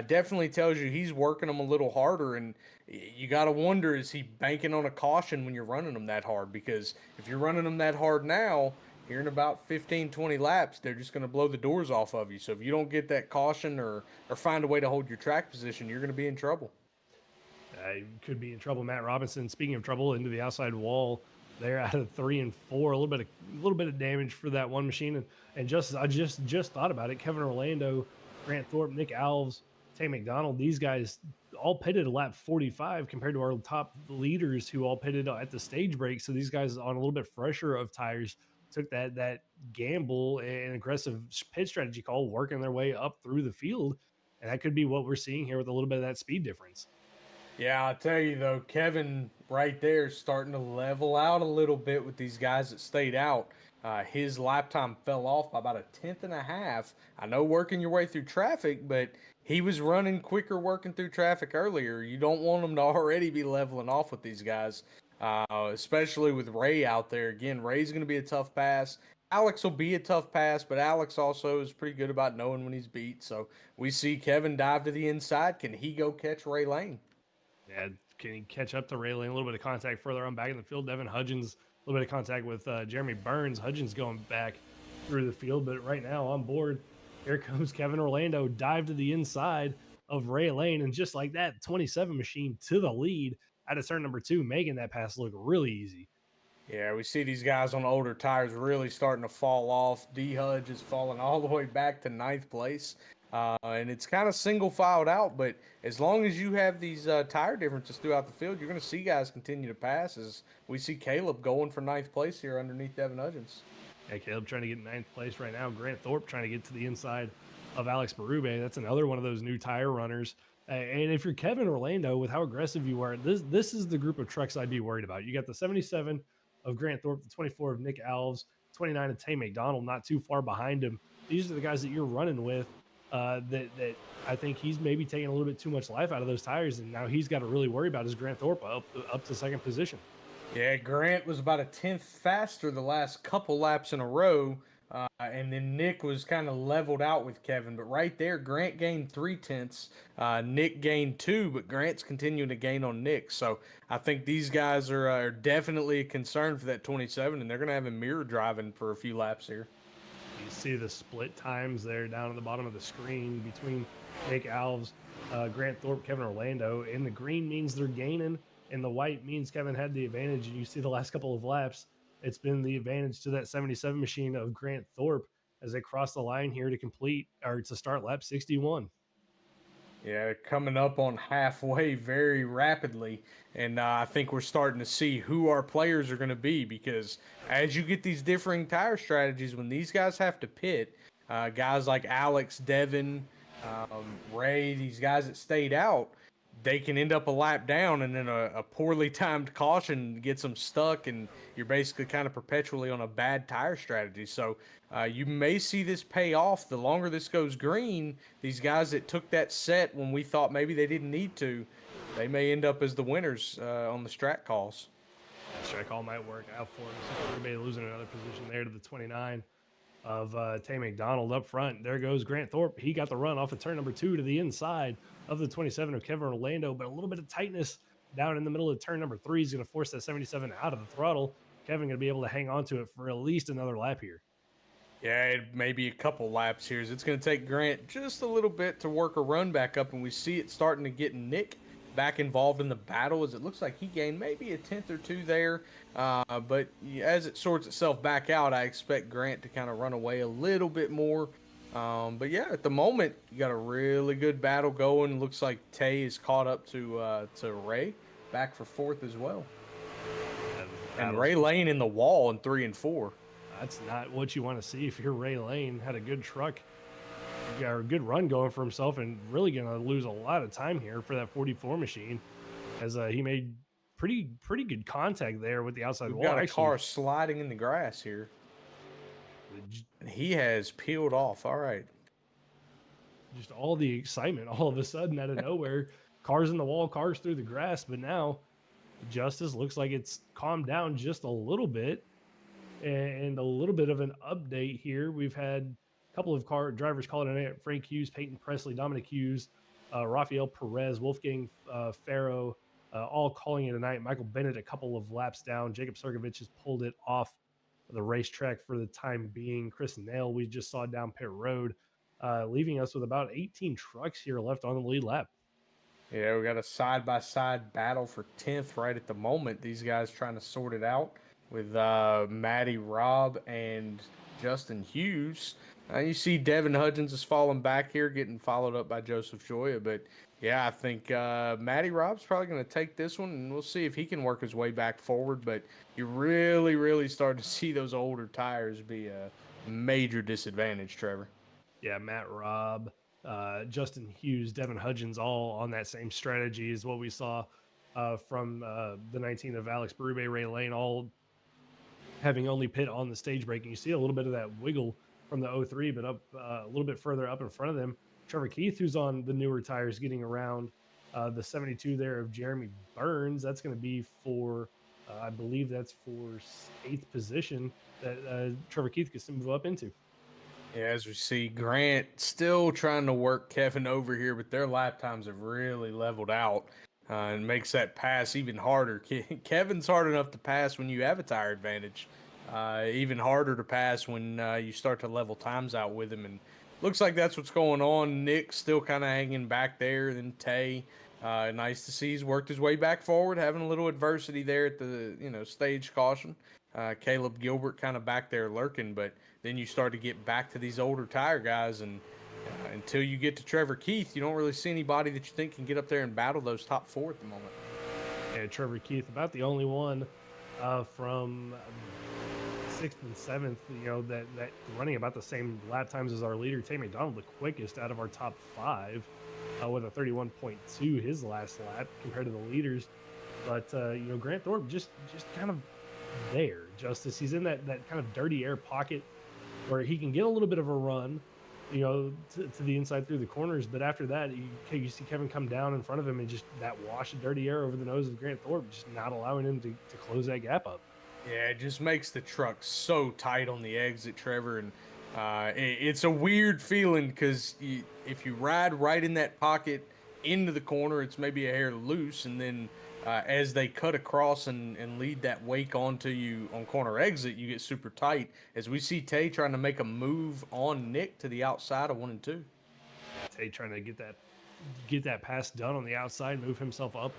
definitely tells you he's working them a little harder. And you got to wonder, is he banking on a caution when you're running them that hard? Because if you're running them that hard now, here in about 15, 20 laps, they're just going to blow the doors off of you. So if you don't get that caution or find a way to hold your track position, you're going to be in trouble. You could be in trouble. Matt Robinson, speaking of trouble, into the outside wall there out of 3 and 4, a little bit of damage for that 1 machine. And I just thought about it. Kevin Orlando, Grant Thorpe, Nick Alves, Tay McDonald, these guys all pitted at lap 45 compared to our top leaders who all pitted at the stage break. So these guys on a little bit fresher of tires took that gamble and aggressive pit strategy call, working their way up through the field. And that could be what we're seeing here with a little bit of that speed difference. Yeah, I'll tell you though, Kevin right there is starting to level out a little bit with these guys that stayed out. His lap time fell off by about 1.5 tenths. I know working your way through traffic, but he was running quicker working through traffic earlier. You don't want him to already be leveling off with these guys, especially with Ray out there. Again, Ray's going to be a tough pass. Alex will be a tough pass, but Alex also is pretty good about knowing when he's beat. So we see Kevin dive to the inside. Can he go catch Ray Lane? Yeah, can he catch up to Ray Lane? A little bit of contact further on back in the field. Devin Hudgens, a little bit of contact with Jeremy Burns. Hudgens going back through the field, but right now on board, here comes Kevin Orlando, dive to the inside of Ray Lane, and just like that, 27 machine to the lead out of turn number 2, making that pass look really easy. Yeah, we see these guys on older tires really starting to fall off. D Hudge is falling all the way back to 9th place. And it's kind of single filed out, but as long as you have these tire differences throughout the field, you're going to see guys continue to pass, as we see Caleb going for 9th place here underneath Devin Hudgens. Yeah, Caleb trying to get 9th place right now. Grant Thorpe trying to get to the inside of Alex Berube. That's another one of those new tire runners. And if you're Kevin Orlando, with how aggressive you are, this is the group of trucks I'd be worried about. You got the 77 of Grant Thorpe, the 24 of Nick Alves, 29 of Tay McDonald, not too far behind him. These are the guys that you're running with. That I think he's maybe taking a little bit too much life out of those tires, and now he's got to really worry about his Grant Thorpe up to 2nd position. Yeah, Grant was about a tenth faster the last couple laps in a row, and then Nick was kind of leveled out with Kevin. But right there, Grant gained 3 tenths, Nick gained two, but Grant's continuing to gain on Nick. So I think these guys are definitely a concern for that 27, and they're going to have a mirror driving for a few laps here. You see the split times there down at the bottom of the screen between Nick Alves, Grant Thorpe, Kevin Orlando. And the green means they're gaining, and the white means Kevin had the advantage. And you see the last couple of laps, it's been the advantage to that 77 machine of Grant Thorpe as they cross the line here to complete or to start lap 61. Yeah, coming up on halfway very rapidly. And I think we're starting to see who our players are going to be because as you get these differing tire strategies, when these guys have to pit, guys like Alex, Devin, Ray, these guys that stayed out, they can end up a lap down and then a poorly timed caution gets them stuck and you're basically kind of perpetually on a bad tire strategy. So you may see this pay off the longer this goes green. These guys that took that set when we thought maybe they didn't need to, they may end up as the winners on the strat calls. Strike call might work out for him. So everybody losing another position there to the 29 of Tay McDonald up front. There goes Grant Thorpe. He got the run off of turn number 2 to the inside of the 27 of Kevin Orlando, but a little bit of tightness down in the middle of turn number 3 is going to force that 77 out of the throttle. Kevin going to be able to hang on to it for at least another lap here. Yeah, it may be a couple laps here. It's going to take Grant just a little bit to work a run back up, and we see it starting to get Nick back involved in the battle as it looks like he gained maybe a tenth or two there. But as it sorts itself back out, I expect Grant to kind of run away a little bit more. But yeah, at the moment, you got a really good battle going. Looks like Tay is caught up to Ray, back for fourth as well. And Ray Lane in the wall in 3 and 4. That's not what you want to see if you're Ray Lane. Had a good truck, got a good run going for himself, and really going to lose a lot of time here for that 44 machine, as he made pretty good contact there with the outside We've wall. got a car sliding in the grass here. And he has peeled off. All right. Just all the excitement all of a sudden out of nowhere. Cars in the wall, cars through the grass, but now Justice looks like it's calmed down just a little bit. And a little bit of an update here. We've had a couple of car drivers calling it out. Frank Hughes, Peyton Presley, Dominic Hughes, Rafael Perez, Wolfgang Farrow, all calling it a night. Michael Bennett a couple of laps down. Jacob Sergovich has pulled it off the racetrack for the time being. Chris Nail we just saw down pit road, leaving us with about 18 trucks here left on the lead lap. Yeah, we got a side-by-side battle for 10th right at the moment. These guys trying to sort it out with Matty Robb and Justin Hughes. You see Devin Hudgens is falling back here, getting followed up by Joseph Joya. But, yeah, I think Matty Robb's probably going to take this one, and we'll see if he can work his way back forward. But you really start to see those older tires be a major disadvantage, Trevor. Yeah, Matt Robb, Justin Hughes, Devin Hudgens, all on that same strategy as what we saw from the 19 of Alex Berube, Ray Lane, all having only pit on the stage break. And you see a little bit of that wiggle from the 03, but up a little bit further up in front of them. Trevor Keith, who's on the newer tires, getting around the 72 there of Jeremy Burns. That's going to be for, I believe that's for 8th position that Trevor Keith gets to move up into. Yeah, as we see, Grant still trying to work Kevin over here, but their lap times have really leveled out and makes that pass even harder. Kevin's hard enough to pass when you have a tire advantage. Even harder to pass when you start to level times out with him. And looks like that's what's going on. Nick still kind of hanging back there. Then Tay, nice to see he's worked his way back forward, having a little adversity there at the stage caution. Caleb Gilbert kind of back there lurking, but then you start to get back to these older tire guys, and until you get to Trevor Keith, you don't really see anybody that you think can get up there and battle those top 4 at the moment. Yeah, Trevor Keith, about the only one from 6th and 7th, that running about the same lap times as our leader, Tay McDonald, the quickest out of our top 5 with a 31.2 his last lap compared to the leaders. But, Grant Thorpe just kind of there, Justice. He's in that kind of dirty air pocket where he can get a little bit of a run, to the inside through the corners. But after that, you see Kevin come down in front of him and just that wash of dirty air over the nose of Grant Thorpe, just not allowing him to close that gap up. Yeah, it just makes the truck so tight on the exit, Trevor, and it's a weird feeling because if you ride right in that pocket into the corner, it's maybe a hair loose, and then as they cut across and lead that wake onto you on corner exit, you get super tight. As we see Tay trying to make a move on Nick to the outside of 1 and 2. Tay trying to get that pass done on the outside, move himself up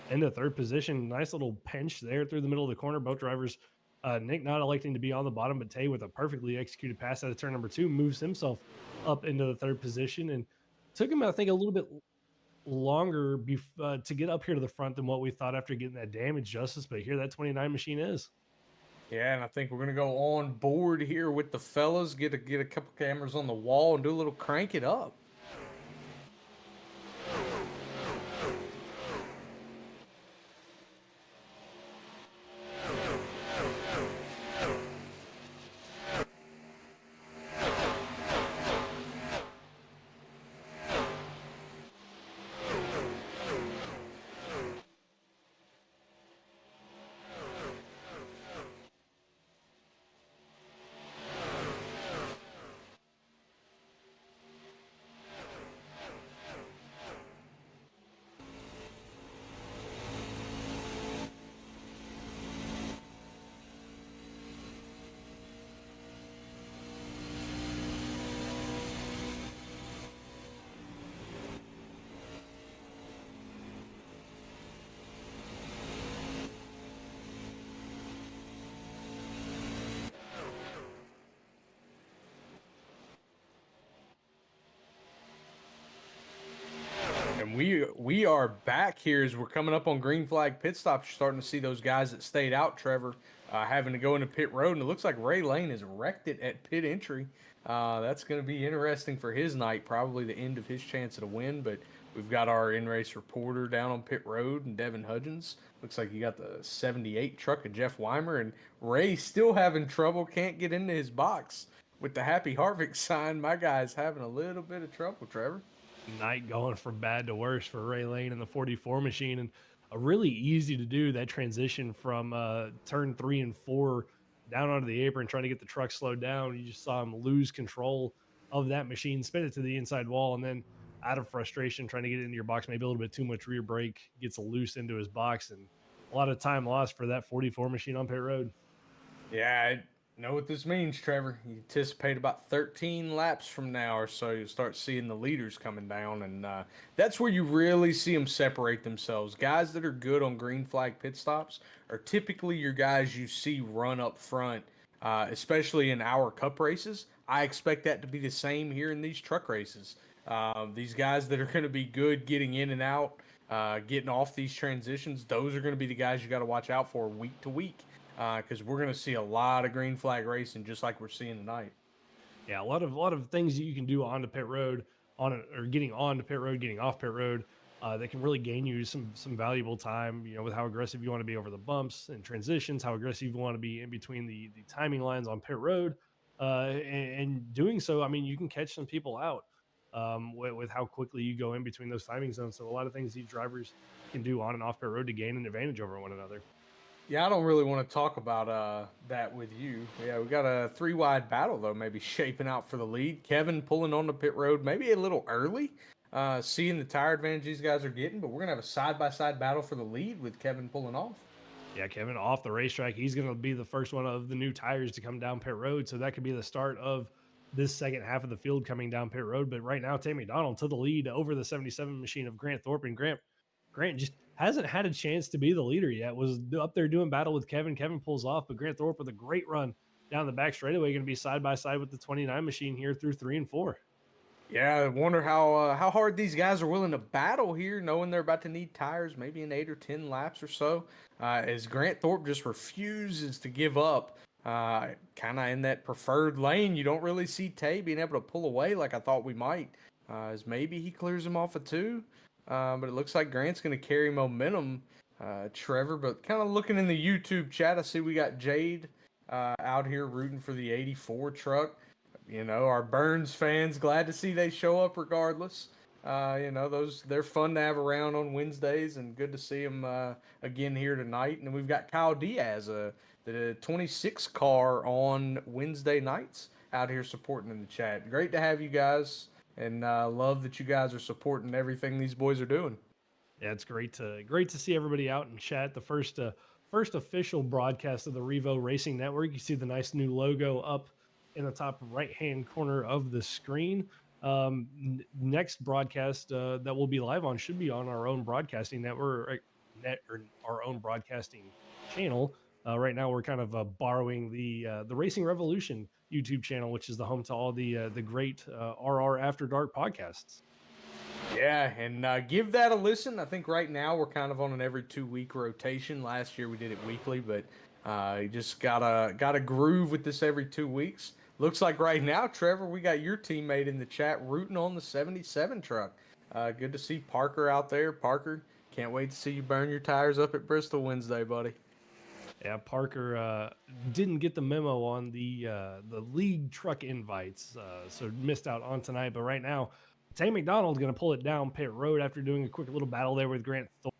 into third position. Nice little pinch there through the middle of the corner. Both drivers, Nick not electing to be on the bottom, but Tay with a perfectly executed pass out of turn number 2 moves himself up into the third position, and took him, I think, a little bit longer to get up here to the front than what we thought after getting that damage justice. But here that 29 machine is. Yeah, and I think we're gonna go on board here with the fellas, get a couple cameras on the wall and do a little crank it up. And we are back here as we're coming up on green flag pit stops. You're starting to see those guys that stayed out, Trevor, having to go into pit road. And it looks like Ray Lane has wrecked it at pit entry. That's going to be interesting for his night, probably the end of his chance at a win. But we've got our in-race reporter down on pit road, and Devin Hudgens. Looks like you got the 78 truck of Jeff Weimer. And Ray still having trouble, can't get into his box with the Happy Harvick sign. My guy's having a little bit of trouble, Trevor. Night going from bad to worse for Ray Lane and the 44 machine, and a really easy to do that transition from turn 3 and 4 down onto the apron, trying to get the truck slowed down. You just saw him lose control of that machine, spin it to the inside wall, and then out of frustration trying to get it into your box, maybe a little bit too much rear brake, gets loose into his box, and a lot of time lost for that 44 machine on pit road. Yeah, I know what this means, Trevor. You anticipate about 13 laps from now or so, you'll start seeing the leaders coming down, and that's where you really see them separate themselves. Guys that are good on green flag pit stops are typically your guys you see run up front, especially in our cup races. I expect that to be the same here in these truck races. These guys that are going to be good getting in and out, getting off these transitions, those are going to be the guys you got to watch out for week to week. Because we're going to see a lot of green flag racing, just like we're seeing tonight. Yeah, a lot of things that you can do on the pit road, getting on to pit road, getting off pit road, that can really gain you some valuable time. With how aggressive you want to be over the bumps and transitions, how aggressive you want to be in between the timing lines on pit road, and doing so, I mean, you can catch some people out with how quickly you go in between those timing zones. So a lot of things these drivers can do on and off pit road to gain an advantage over one another. Yeah, I don't really want to talk about that with you. Yeah, we got a 3-wide battle, though, maybe shaping out for the lead. Kevin pulling on the pit road, maybe a little early, seeing the tire advantage these guys are getting, but we're going to have a side-by-side battle for the lead with Kevin pulling off. Yeah, Kevin off the racetrack. He's going to be the first one of the new tires to come down pit road, so that could be the start of this second half of the field coming down pit road. But right now, Tammy Donald to the lead over the 77 machine of Grant Thorpe, and Grant just hasn't had a chance to be the leader yet. Was up there doing battle with Kevin. Kevin pulls off, but Grant Thorpe with a great run down the back straightaway, going to be side by side with the 29 machine here through 3 and 4. Yeah, I wonder how hard these guys are willing to battle here, knowing they're about to need tires, maybe in 8 or 10 laps or so. As Grant Thorpe just refuses to give up, kind of in that preferred lane. You don't really see Tay being able to pull away like I thought we might. As maybe he clears him off of 2. But it looks like Grant's going to carry momentum, Trevor. But kind of looking in the YouTube chat, I see we got Jade out here rooting for the 84 truck. our Burns fans, glad to see they show up regardless. They're fun to have around on Wednesdays, and good to see them again here tonight. And we've got Kyle Diaz, the 26 car on Wednesday nights out here supporting in the chat. Great to have you guys, and love that you guys are supporting everything these boys are doing. Yeah, it's great to see everybody out in chat. The first official broadcast of the Revo Racing Network. You see the nice new logo up in the top right hand corner of the screen. Next broadcast that we'll be live on should be on our own broadcasting network, or our own broadcasting channel. Right now, we're kind of borrowing the Racing Revolution YouTube channel, which is the home to all the great RR After Dark podcasts. Yeah, and give that a listen. I think right now we're kind of on an every 2-week rotation. Last year we did it weekly, but you just got a groove with this every 2 weeks. Looks like right now, Trevor, we got your teammate in the chat rooting on the 77 truck. Good to see Parker out there. Parker, can't wait to see you burn your tires up at Bristol Wednesday, buddy. Yeah, Parker didn't get the memo on the league truck invites, so missed out on tonight. But right now, Tay McDonald's going to pull it down pit road after doing a quick little battle there with Grant Thorpe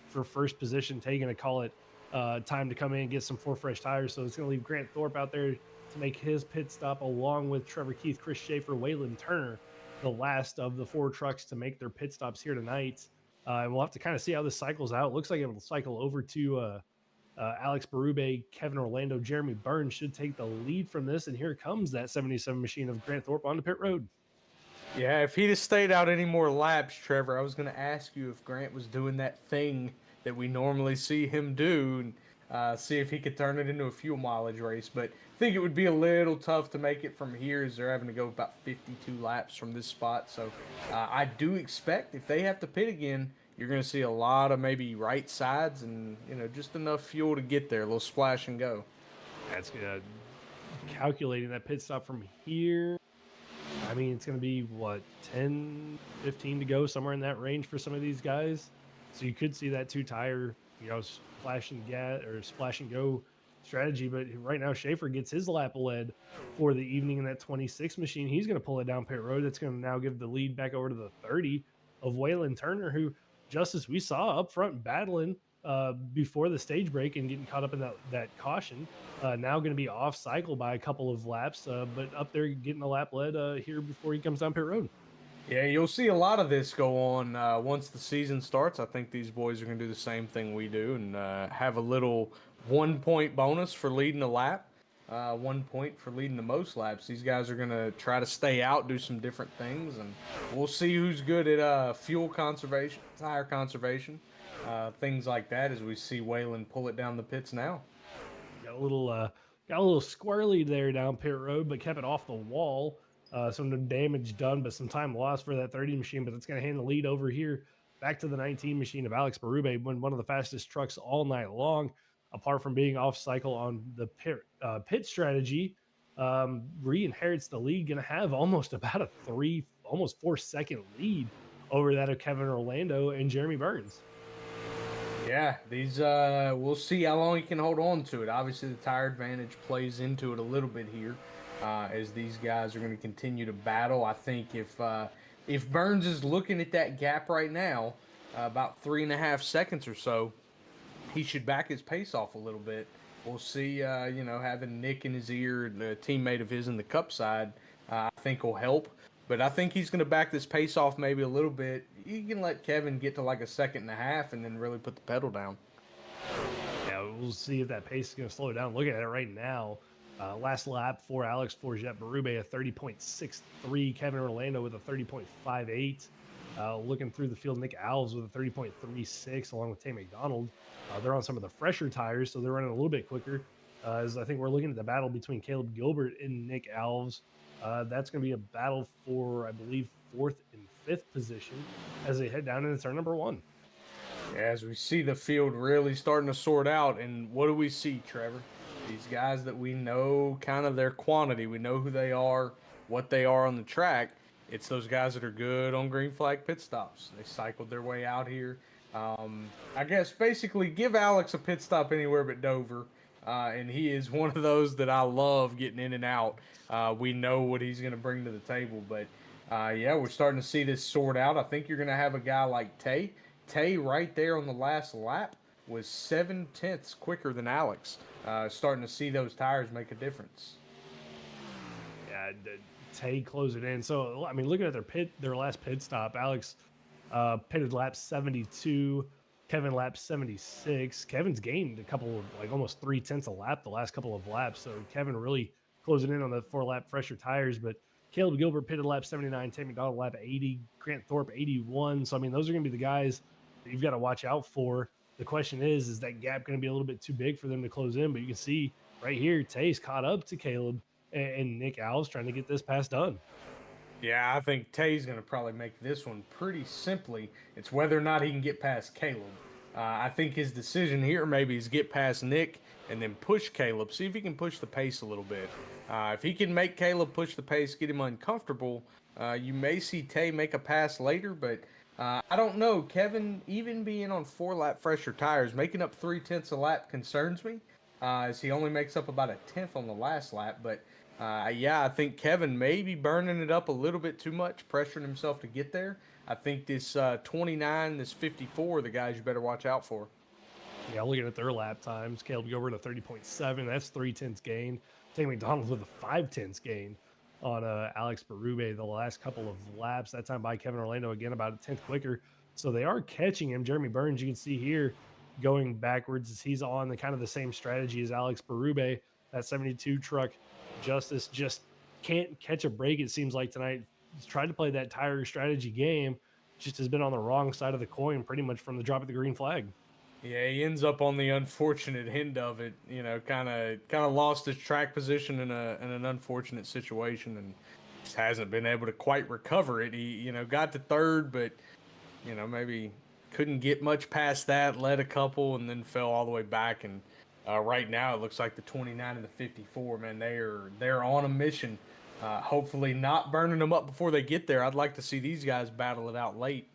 for first position. Tay going to call it time to come in and get some 4 fresh tires. So it's going to leave Grant Thorpe out there to make his pit stop, along with Trevor Keith, Chris Schaefer, Waylon Turner, the last of the 4 trucks to make their pit stops here tonight. And we'll have to kind of see how this cycles out. It looks like it will cycle over to Alex Berube, Kevin Orlando, Jeremy Burns should take the lead from this. And here comes that 77 machine of Grant Thorpe onto pit road. Yeah, if he'd have stayed out any more laps, Trevor, I was going to ask you if Grant was doing that thing that we normally see him do, and see if he could turn it into a fuel mileage race. But I think it would be a little tough to make it from here, as they're having to go about 52 laps from this spot. So I do expect if they have to pit again, you're going to see a lot of maybe right sides and, just enough fuel to get there, a little splash and go. That's good. Calculating that pit stop from here, I mean, it's going to be, what, 10, 15 to go, somewhere in that range for some of these guys. So you could see that 2-tire, splash and go strategy. But right now, Schaefer gets his lap led for the evening in that 26 machine. He's going to pull it down pit road. That's going to now give the lead back over to the 30 of Waylon Turner, who, just as we saw up front battling before the stage break and getting caught up in that caution, now going to be off cycle by a couple of laps, but up there getting a lap led here before he comes down pit road. Yeah, you'll see a lot of this go on once the season starts. I think these boys are going to do the same thing we do and have a little 1-point bonus for leading a lap, 1 point for leading the most laps. These guys are going to try to stay out, do some different things, and we'll see who's good at fuel conservation, tire conservation, things like that, as we see Waylon pull it down the pits now. Got a little squirrely there down pit road, but kept it off the wall. Some damage done, but some time lost for that 30 machine. But that's going to hand the lead over here back to the 19 machine of Alex Berube, one of the fastest trucks all night long. Apart from being off cycle on the pit strategy, re-inherits the lead. Going to have almost about a 4-second lead over that of Kevin Orlando and Jeremy Burns. Yeah, these we'll see how long he can hold on to it. Obviously, the tire advantage plays into it a little bit here, as these guys are going to continue to battle. I think if Burns is looking at that gap right now, about 3.5 seconds or so, he should back his pace off a little bit. We'll see. Having Nick in his ear, the teammate of his in the cup side, I think will help. But I think he's going to back this pace off maybe a little bit. You can let Kevin get to like 1.5 seconds and then really put the pedal down. Yeah, we'll see if that pace is going to slow down. Looking at it right now, last lap for Alex Forget Berube, a 30.63. Kevin Orlando with a 30.58. Looking through the field, Nick Alves with a 30.36, along with Tay McDonald. They're on some of the fresher tires, so they're running a little bit quicker. As I think we're looking at the battle between Caleb Gilbert and Nick Alves. That's going to be a battle for, I believe, 4th and 5th position as they head down into turn number 1. As we see the field really starting to sort out, and what do we see, Trevor? These guys that we know kind of their quantity. We know who they are, what they are on the track. It's those guys that are good on green flag pit stops. They cycled their way out here. I guess basically give Alex a pit stop anywhere but Dover. and he is one of those that I love getting in and out. We know what he's going to bring to the table, but yeah, we're starting to see this sort out. I think you're going to have a guy like Tay. Tay right there on the last lap was 7/10 quicker than Alex. Starting to see those tires make a difference. Yeah, Tay closing in. So I mean, looking at their last pit stop, Alex pitted lap 72, Kevin lap 76. Kevin's gained a couple of like almost 3/10 a lap the last couple of laps. So Kevin really closing in on the 4-lap fresher tires. But Caleb Gilbert pitted lap 79, Tate McDonald lap 80, Grant Thorpe 81. So I mean, those are going to be the guys that you've got to watch out for. The question is that gap going to be a little bit too big for them to close in? But you can see right here, Tay's caught up to Caleb and Nick Alves trying to get this pass done. Yeah, I think Tay's going to probably make this one pretty simply. It's whether or not he can get past Caleb. I think his decision here maybe is get past Nick and then push Caleb. See if he can push the pace a little bit. If he can make Caleb push the pace, get him uncomfortable, you may see Tay make a pass later, but I don't know. Kevin, even being on 4-lap fresher tires, making up 3/10 a lap concerns me, as he only makes up about a 10th on the last lap. But yeah, I think Kevin may be burning it up a little bit too much, pressuring himself to get there. I think this 29, this 54, the guys you better watch out for. Yeah, looking at their lap times, Caleb Gilbert a 30.7. That's 3/10 gain. Tate McDonald with a 5/10 gain on Alex Berube the last couple of laps. That time by Kevin Orlando again about a 10th quicker. So they are catching him. Jeremy Burns, you can see here going backwards as he's on the kind of the same strategy as Alex Berube. That 72 truck, Justice just can't catch a break. It seems like tonight. He's tried to play that tire strategy game, just has been on the wrong side of the coin pretty much from the drop of the green flag. Yeah, he ends up on the unfortunate end of it. You know, kind of lost his track position in an unfortunate situation, and just hasn't been able to quite recover it. He got to third, but maybe couldn't get much past that. Led a couple, and then fell all the way back. And right now, it looks like the 29 and the 54, man, they're on a mission. Hopefully, not burning them up before they get there. I'd like to see these guys battle it out late.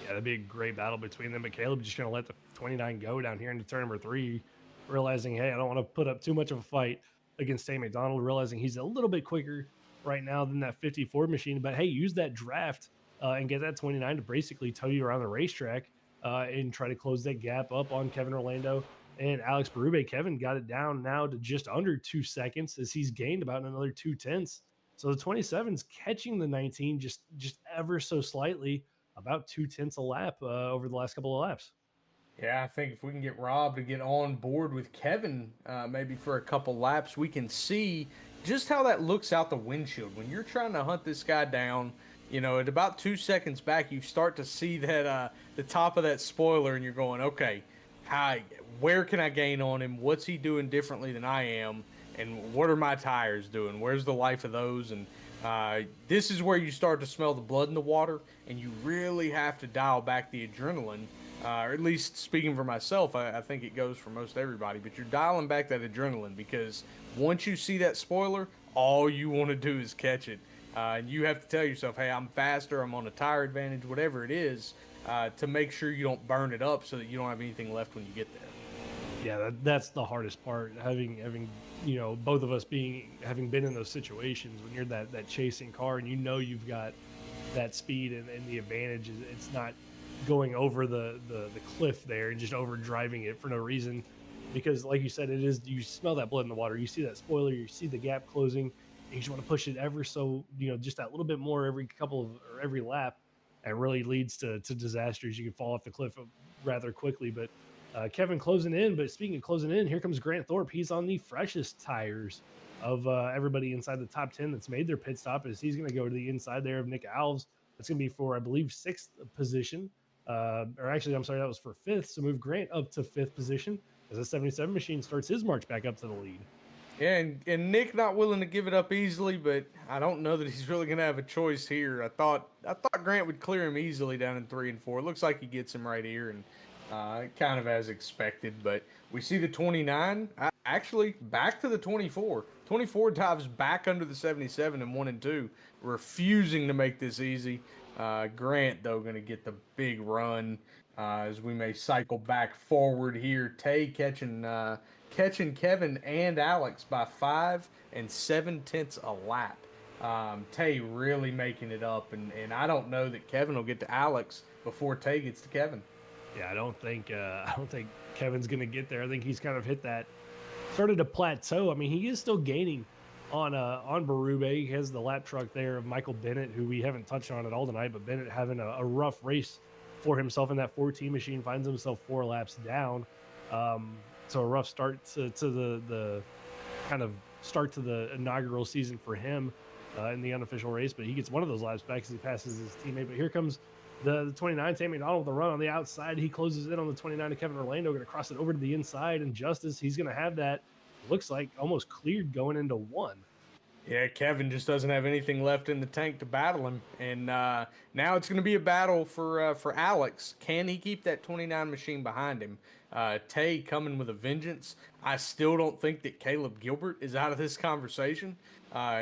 Yeah, that'd be a great battle between them. But Caleb just going to let the 29 go down here into turn number 3, realizing, hey, I don't want to put up too much of a fight against Tate McDonald, realizing he's a little bit quicker right now than that 54 machine. But hey, use that draft and get that 29 to basically tow you around the racetrack and try to close that gap up on Kevin Orlando and Alex Berube. Kevin got it down now to just under 2 seconds as he's gained about another 2/10. So the 27's catching the 19 just ever so slightly, about 2/10 a lap over the last couple of laps. Yeah, I think if we can get Rob to get on board with Kevin, maybe for a couple laps, we can see just how that looks out the windshield. When you're trying to hunt this guy down, at about 2 seconds back, you start to see that the top of that spoiler, and you're going, okay, where can I gain on him? What's he doing differently than I am? And what are my tires doing? Where's the life of those? And this is where you start to smell the blood in the water, and you really have to dial back the adrenaline. Or at least speaking for myself, I think it goes for most everybody. But you're dialing back that adrenaline, because once you see that spoiler, all you want to do is catch it. And you have to tell yourself, hey, I'm faster, I'm on a tire advantage, whatever it is, to make sure you don't burn it up so that you don't have anything left when you get there. Yeah, that's the hardest part. Having both of us having been in those situations when you're that chasing car and you've got that speed and the advantage is it's not going over the cliff there and just over driving it for no reason, because like you said, you smell that blood in the water, you see that spoiler, you see the gap closing, and you just want to push it ever so just that little bit more every lap, and really leads to disasters. You can fall off the cliff rather quickly. But Kevin closing in. But speaking of closing in, here comes Grant Thorpe. He's on the freshest tires of everybody inside the top 10 that's made their pit stop, as he's going to go to the inside there of Nick Alves. That's going to be for, I believe, 6th position. Or actually, I'm sorry, that was for 5th. So move Grant up to 5th position as the 77 machine starts his march back up to the lead. Yeah, and Nick not willing to give it up easily, but I don't know that he's really going to have a choice here. I thought Grant would clear him easily down in 3 and 4. It looks like he gets him right here, and kind of as expected. But we see the 29 actually back to the 24. 24 dives back under the 77 in 1 and 2, refusing to make this easy. Grant, though, going to get the big run. as we may cycle back forward here. Tay catching Kevin and Alex by 5 7/10 a lap. Tay really making it up, and I don't know that Kevin will get to Alex before Tay gets to Kevin. Yeah, I don't think Kevin's gonna get there. I think he's kind of hit that, started to plateau. I mean, he is still gaining on Berube. He has the lap truck there of Michael Bennett, who we haven't touched on at all tonight, but Bennett having a rough race for himself in that 14 machine, finds himself 4 laps down. So a rough start to the kind of start to the inaugural season for him in the unofficial race, but he gets one of those laps back as he passes his teammate. But here comes the 29, Tammy McDonald with the run on the outside. He closes in on the 29 to Kevin Orlando, going to cross it over to the inside, and Justice, he's going to have that, looks like almost cleared going into 1. Yeah, Kevin just doesn't have anything left in the tank to battle him, and now it's going to be a battle for Alex. Can he keep that 29 machine behind him? Tay coming with a vengeance. I still don't think that Caleb Gilbert is out of this conversation.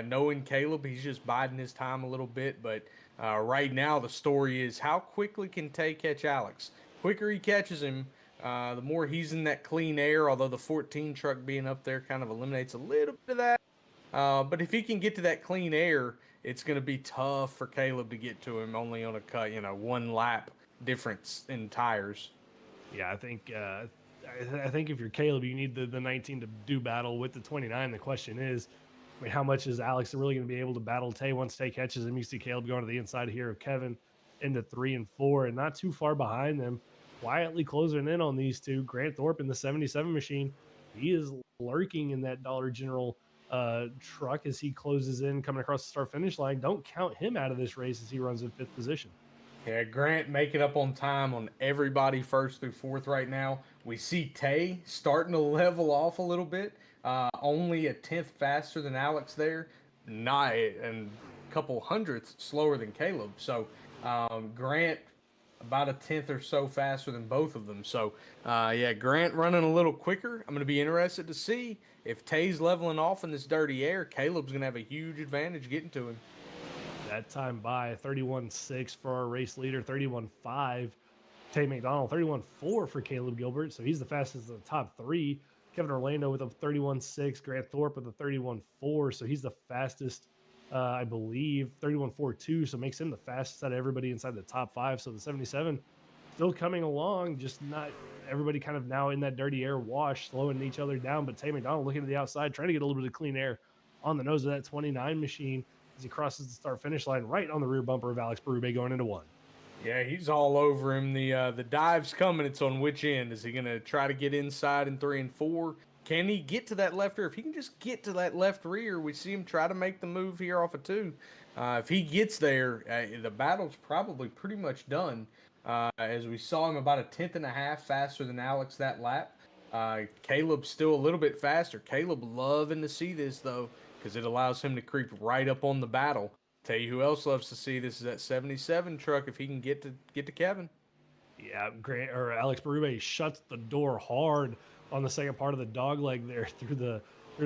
Knowing Caleb, he's just biding his time a little bit, but right now the story is how quickly can Tay catch Alex? Quicker he catches him, the more he's in that clean air, although the 14 truck being up there kind of eliminates a little bit of that. But if he can get to that clean air, it's going to be tough for Caleb to get to him, only on a cut, 1 lap difference in tires. Yeah, I think if you're Caleb, you need the 19 to do battle with the 29. The question is, I mean, how much is Alex really going to be able to battle Tay once Tay catches him? You see Caleb going to the inside here of Kevin into 3 and 4, and not too far behind them, quietly closing in on these two. Grant Thorpe in the 77 machine, he is lurking in that Dollar General truck as he closes in, coming across the start finish line. Don't count him out of this race as he runs in 5th position. Yeah, Grant making up on time on everybody 1st through 4th right now. We see Tay starting to level off a little bit. Only a 10th faster than Alex there, not and a couple hundredths slower than Caleb. So Grant about a 10th or so faster than both of them. So yeah, Grant running a little quicker. I'm going to be interested to see if Tay's leveling off in this dirty air. Caleb's going to have a huge advantage getting to him. That time by 31.6 for our race leader, 31.5 Tay McDonald, 31.4 for Caleb Gilbert. So he's the fastest of the top 3. Kevin Orlando with a 31.6, Grant Thorpe with a 31.4. So he's the fastest, I believe, 31.42. So makes him the fastest out of everybody inside the top 5. So the 77 still coming along, just not everybody kind of now in that dirty air wash, slowing each other down. But Tay McDonald looking to the outside, trying to get a little bit of clean air on the nose of that 29 machine as he crosses the start finish line right on the rear bumper of Alex Berube going into 1. Yeah, he's all over him. The dive's coming. It's on which end? Is he going to try to get inside in 3 and 4? Can he get to that left rear? If he can just get to that left rear, we see him try to make the move here off of 2. If he gets there, the battle's probably pretty much done. As we saw him about a 10th and a half faster than Alex that lap. Caleb's still a little bit faster. Caleb loving to see this, though, because it allows him to creep right up on the battle. Tell you who else loves to see this is that 77 truck if he can get to Kevin. Yeah, Grant or Alex Berube shuts the door hard on the second part of the dog leg there through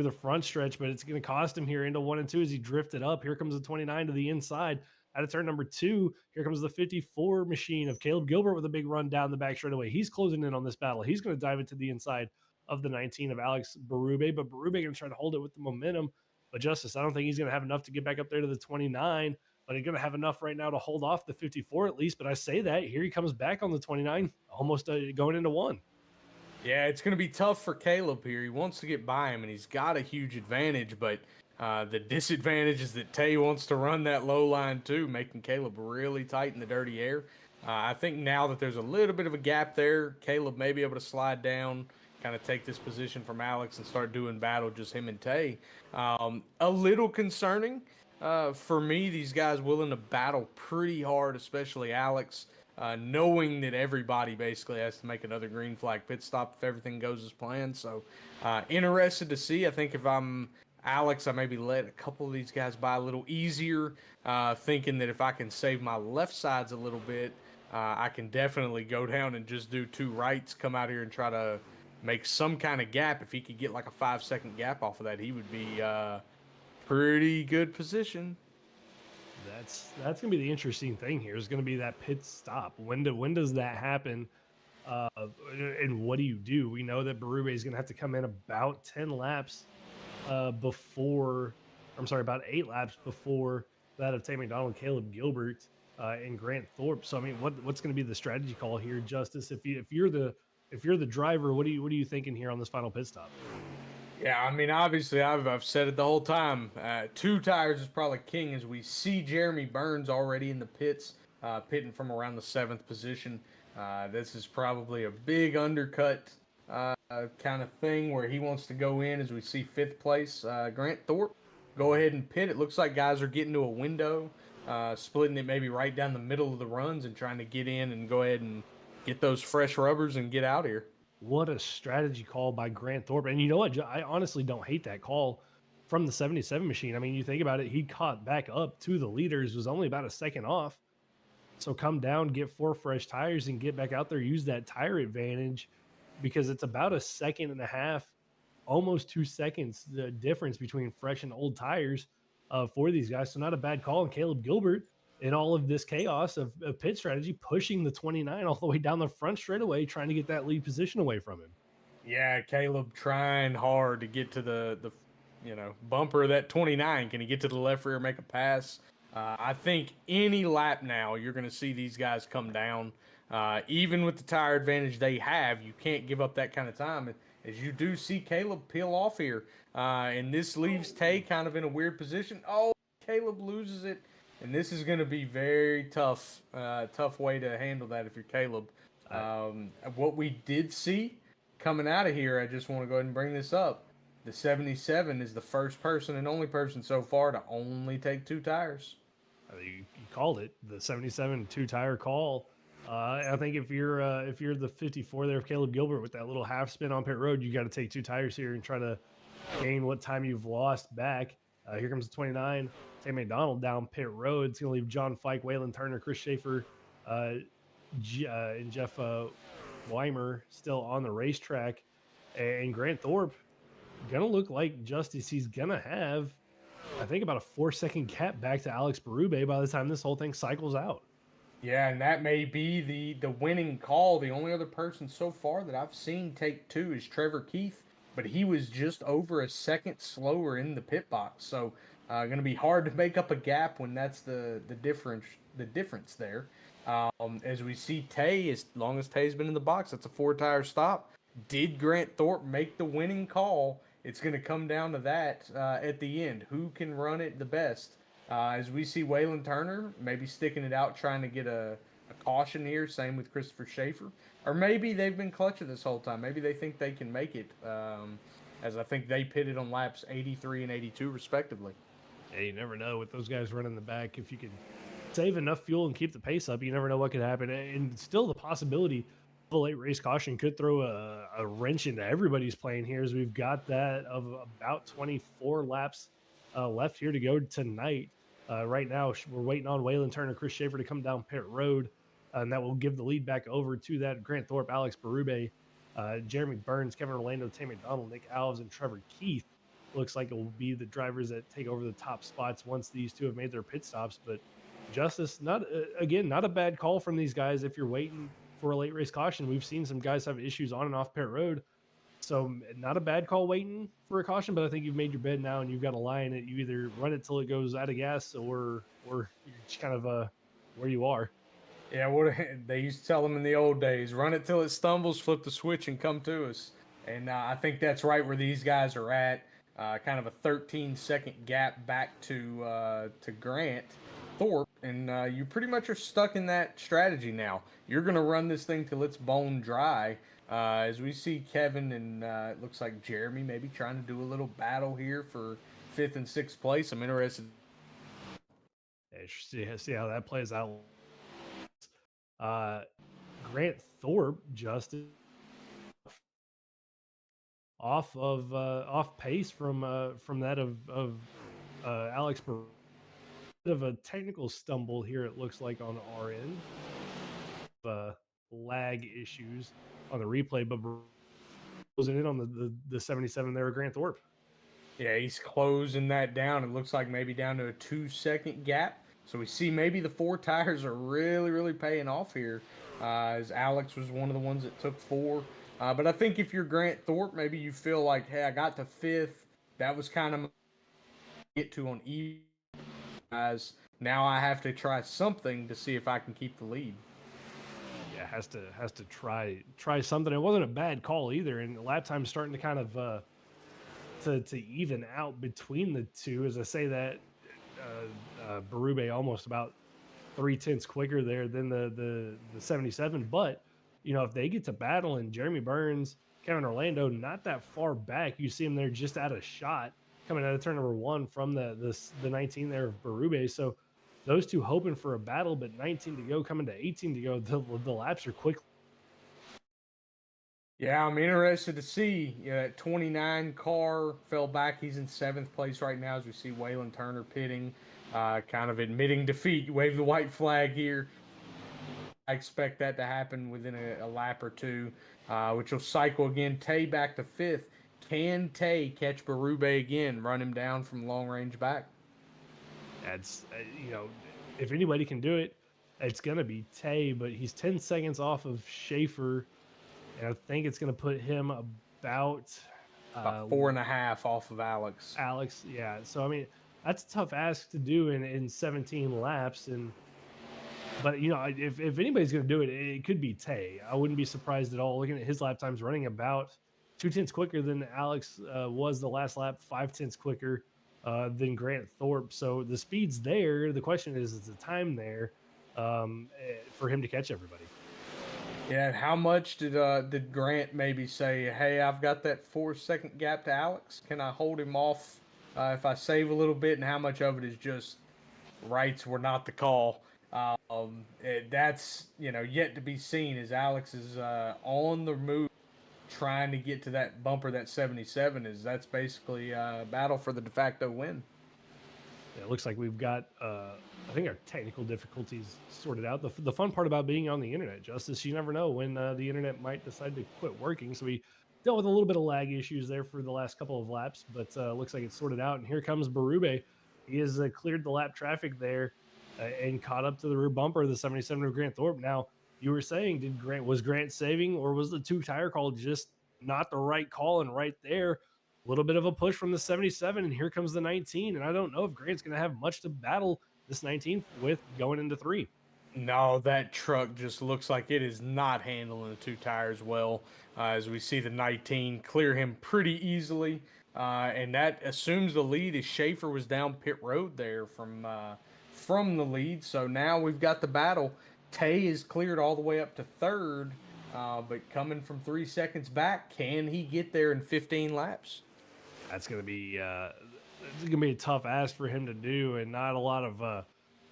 the front stretch, but it's going to cost him here into 1 and 2 as he drifted up. Here comes the 29 to the inside out of turn number 2. Here comes the 54 machine of Caleb Gilbert with a big run down the back straightaway. He's closing in on this battle. He's going to dive into the inside of the 19 of Alex Berube, but Berube going to try to hold it with the momentum. But Justice, I don't think he's going to have enough to get back up there to the 29, but he's going to have enough right now to hold off the 54 at least. But I say that, here he comes back on the 29, almost going into 1. Yeah, it's going to be tough for Caleb here. He wants to get by him, and he's got a huge advantage, but the disadvantage is that Tay wants to run that low line too, making Caleb really tight in the dirty air. I think now that there's a little bit of a gap there, Caleb may be able to slide down, kind of take this position from Alex and start doing battle, just him and Tay. A little concerning for me, these guys willing to battle pretty hard, especially Alex, knowing that everybody basically has to make another green flag pit stop if everything goes as planned. So interested to see. I think if I'm Alex, I maybe let a couple of these guys by a little easier, thinking that if I can save my left sides a little bit, I can definitely go down and just do 2 rights, come out here and try to make some kind of gap. If he could get like a 5-second gap off of that, he would be pretty good position. That's gonna be the interesting thing here. Is going to be that pit stop. When does that happen? Uh, and what do? We know that Berube is going to have to come in about 10 laps before, I'm sorry, about 8 laps before that of Tay McDonald, Caleb Gilbert, and Grant Thorpe. So I mean, what's going to be the strategy call here, Justice? If you're the driver, what are you thinking here on this final pit stop? Yeah, I mean, obviously, I've said it the whole time. 2 tires is probably king as we see Jeremy Burns already in the pits, pitting from around the 7th position. This is probably a big undercut kind of thing where he wants to go in as we see 5th place. Grant Thorpe, go ahead and pit. It looks like guys are getting to a window, splitting it maybe right down the middle of the runs and trying to get in and go ahead and get those fresh rubbers and get out here. What a strategy call by Grant Thorpe. And you know what? I honestly don't hate that call from the 77 machine. I mean, you think about it, he caught back up to the leaders, was only about a second off. So come down, get 4 fresh tires, and get back out there, use that tire advantage because it's about a second and a half, almost 2 seconds, the difference between fresh and old tires for these guys. So not a bad call. And Caleb Gilbert, in all of this chaos of pit strategy, pushing the 29 all the way down the front straightaway, trying to get that lead position away from him. Yeah, Caleb trying hard to get to the bumper of that 29. Can he get to the left rear, make a pass? I think any lap now, you're going to see these guys come down. Even with the tire advantage they have, you can't give up that kind of time. As you do see Caleb peel off here. And this leaves Tay kind of in a weird position. Oh, Caleb loses it. And this is going to be very tough way to handle that if you're Caleb. What we did see coming out of here, I just want to go ahead and bring this up. The 77 is the first person and only person so far to only take 2 tires. You called it, the 77 2-tire call. I think if you're the 54 there of Caleb Gilbert with that little half spin on pit road, you got to take 2 tires here and try to gain what time you've lost back. Here comes the 29. Tay McDonald down pit road. It's going to leave John Fike, Waylon Turner, Chris Schaefer, and Jeff Weimer still on the racetrack. And Grant Thorpe going to look like Justice. He's going to have, I think, about a 4-second gap back to Alex Berube by the time this whole thing cycles out. Yeah, and that may be the winning call. The only other person so far that I've seen take 2 is Trevor Keith, but he was just over a second slower in the pit box. So going to be hard to make up a gap when that's the difference there. As we see Tay, as long as Tay's been in the box, that's a 4-tire stop. Did Grant Thorpe make the winning call? It's going to come down to that at the end. Who can run it the best? As we see Waylon Turner maybe sticking it out, trying to get a caution here. Same with Christopher Schaefer. Or maybe they've been clutching this whole time. Maybe they think they can make it, as I think they pitted on laps 83 and 82 respectively. Yeah, you never know with those guys running the back. If you can save enough fuel and keep the pace up, you never know what could happen. And still the possibility of a late race caution could throw a wrench into everybody's playing here, as we've got that of about 24 laps left here to go tonight. Right now, we're waiting on Waylon Turner, Chris Schaefer to come down pit road, and that will give the lead back over to that Grant Thorpe, Alex Berube, Jeremy Burns, Kevin Orlando, Tay McDonald, Nick Alves, and Trevor Keith. Looks like it will be the drivers that take over the top spots once these 2 have made their pit stops. But Justice, not a bad call from these guys if you're waiting for a late race caution. We've seen some guys have issues on and off pit road. So not a bad call waiting for a caution, but I think you've made your bed now and you've got a line that you either run it till it goes out of gas or you're just kind of where you are. Yeah, what they used to tell them in the old days: run it till it stumbles, flip the switch, and come to us. And I think that's right where these guys are at. Kind of a 13-second gap back to Grant Thorpe, and you pretty much are stuck in that strategy now. You're going to run this thing till it's bone dry. As we see Kevin and it looks like Jeremy maybe trying to do a little battle here for 5th and 6th place. I'm interested. See how that plays out. Grant Thorpe just off pace from that of Alex. Bit of a technical stumble here, it looks like, on our end. Lag issues on the replay, but closing in on the 77 there with Grant Thorpe. Yeah, he's closing that down. It looks like maybe down to a 2-second gap. So we see maybe the 4 tires are really, really paying off here. as Alex was one of the ones that took 4. But I think if you're Grant Thorpe, maybe you feel like, hey, I got to 5th. That was kind of get to on E. Guys, now I have to try something to see if I can keep the lead. Yeah, has to try something. It wasn't a bad call either, and lap time's starting to kind of to even out between the two. As I say that, Berube almost about 3/10 quicker there than the 77. But if they get to battle and Jeremy Burns, Kevin Orlando, not that far back, you see him there just out of shot coming out of turn number 1 from the 19 there of Berube. So those two hoping for a battle, but 19 to go, coming to 18 to go. The laps are quick. Yeah, I'm interested to see. That 29 car fell back. He's in 7th place right now as we see Waylon Turner pitting, kind of admitting defeat. Wave the white flag here. I expect that to happen within a lap or two, which will cycle again. Tay back to 5th. Can Tay catch Berube again, run him down from long range back? That's if anybody can do it, it's gonna be Tay, but he's 10 seconds off of Schaefer, and I think it's gonna put him about About 4.5 off of Alex. Alex. Yeah, so I mean that's a tough ask to do in 17 laps, but if anybody's gonna do it, it could be Tay. I wouldn't be surprised at all. Looking at his lap times, running about 2/10 quicker than Alex was the last lap, 5/10 quicker than Grant Thorpe. So the speed's there. The question is the time there for him to catch everybody? Yeah, and how much did Grant maybe say, hey, I've got that 4-second gap to Alex. Can I hold him off if I save a little bit? And how much of it is just rights were not the call? That's yet to be seen, as Alex is on the move trying to get to that bumper, that 77. That's basically a battle for the de facto win. It looks like we've got I think our technical difficulties sorted out. The fun part about being on the internet, Justice, you never know when the internet might decide to quit working. So we dealt with a little bit of lag issues there for the last couple of laps, but looks like it's sorted out. And here comes Berube. He has cleared the lap traffic there and caught up to the rear bumper of the 77 of Grant Thorpe. Now, you were saying, was Grant saving, or was the 2-tire call just not the right call? And right there, a little bit of a push from the 77, and here comes the 19. And I don't know if Grant's going to have much to battle this 19 with going into 3. No, that truck just looks like it is not handling the 2 tires well. As we see the 19 clear him pretty easily. And that assumes the lead, as Schaefer was down pit road there from the lead. So now we've got the battle. Tay is cleared all the way up to 3rd, but coming from 3 seconds back, can he get there in 15 laps? That's going to be a tough ask for him to do, and not a lot of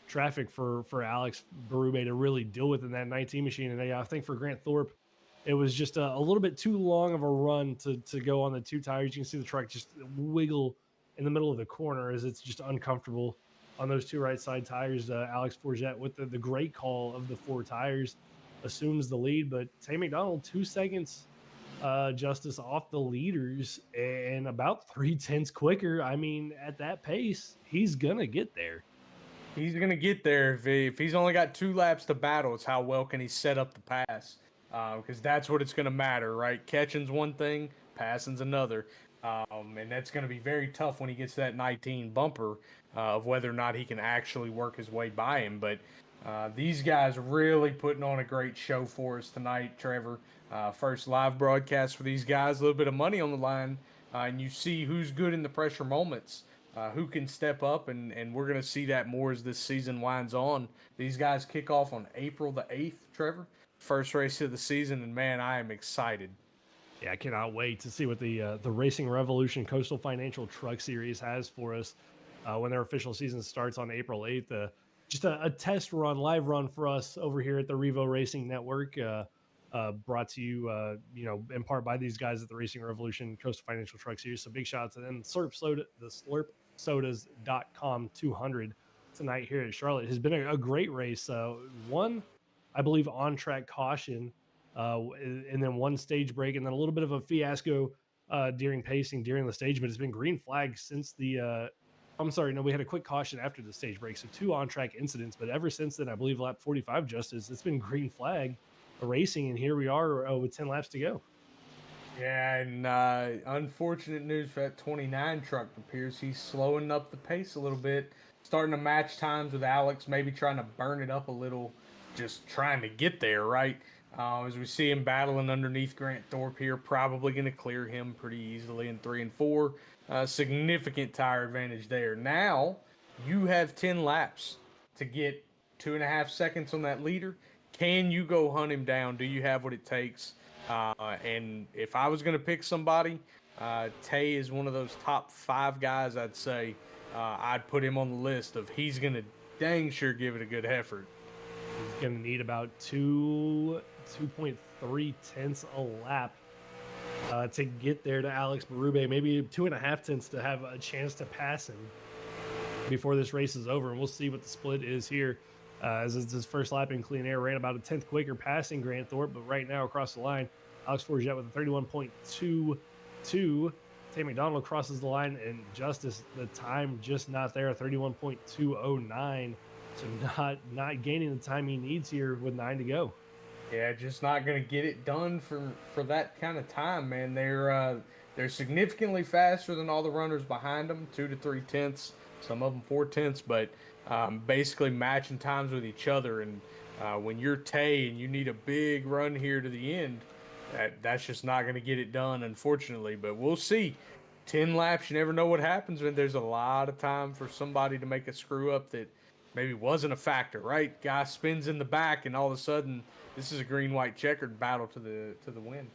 traffic for Alex Berube to really deal with in that 19 machine. And I think for Grant Thorpe, it was just a little bit too long of a run to go on the 2 tires. You can see the truck just wiggle in the middle of the corner as it's just uncomfortable on those 2 right side tires. Alex Forget, with the great call of the 4 tires, assumes the lead, but Tay McDonald 2 seconds Justice off the leaders and about 3/10 quicker. I mean, at that pace, he's gonna get there. He's gonna get there if he's only got 2 laps to battle. It's how well can he set up the pass, because that's what it's gonna matter, right? Catching's one thing, passing's another, and that's gonna be very tough when he gets to that 19 bumper of whether or not he can actually work his way by him. But these guys really putting on a great show for us tonight, Trevor. First live broadcast for these guys, a little bit of money on the line, and you see who's good in the pressure moments, who can step up, and we're going to see that more as this season winds on. These guys kick off on April the 8th, Trevor, first race of the season, and man, I am excited. Yeah, I cannot wait to see what the Racing Revolution Coastal Financial Truck Series has for us when their official season starts on April 8th. Just a test run, live run for us over here at the Revo Racing Network. Brought to you, in part by these guys at the Racing Revolution Coastal Financial Truck Series. So big shout out to them. The slurpsodas.com 200 tonight here at Charlotte has been a great race. One, I believe, on track caution, and then 1 stage break, and then a little bit of a fiasco during pacing during the stage. But it's been green flag since the. I'm sorry, no, we had a quick caution after the stage break. So 2 on track incidents, but ever since then, I believe lap 45, Justice, it's been green flag. racing, and here we are with 10 laps to go. Yeah, and unfortunate news for that 29 truck. Appears he's slowing up the pace a little bit, starting to match times with Alex, maybe trying to burn it up a little, just trying to get there, right? As we see him battling underneath Grant Thorpe here, probably going to clear him pretty easily in 3 and 4. Significant tire advantage there. Now you have 10 laps to get 2.5 seconds on that leader. Can you go hunt him down? Do you have what it takes? And if I was going to pick somebody, Tay is one of those top 5 guys. I'd say I'd put him on the list of he's going to dang sure give it a good effort. He's going to need about 2.3 tenths a lap to get there to Alex Berube. Maybe 2.5 tenths to have a chance to pass him before this race is over. And we'll see what the split is here. As it's his first lap in clean air, ran about a tenth quicker passing Grant Thorpe, but right now across the line, Alex Forget with a 31.22. Tay McDonald crosses the line, and Justice, the time just not there, 31.209. So not gaining the time he needs here with 9 to go. Yeah, just not going to get it done for that kind of time, man. They're significantly faster than all the runners behind them, 2 to 3 tenths, some of them 4 tenths, but basically matching times with each other. And when you're Tay and you need a big run here to the end, that's just not going to get it done, unfortunately. But we'll see. 10 laps, you never know what happens when there's a lot of time for somebody to make a screw up that maybe wasn't a factor, right? Guy spins in the back, and all of a sudden, this is a green-white checkered battle to the win.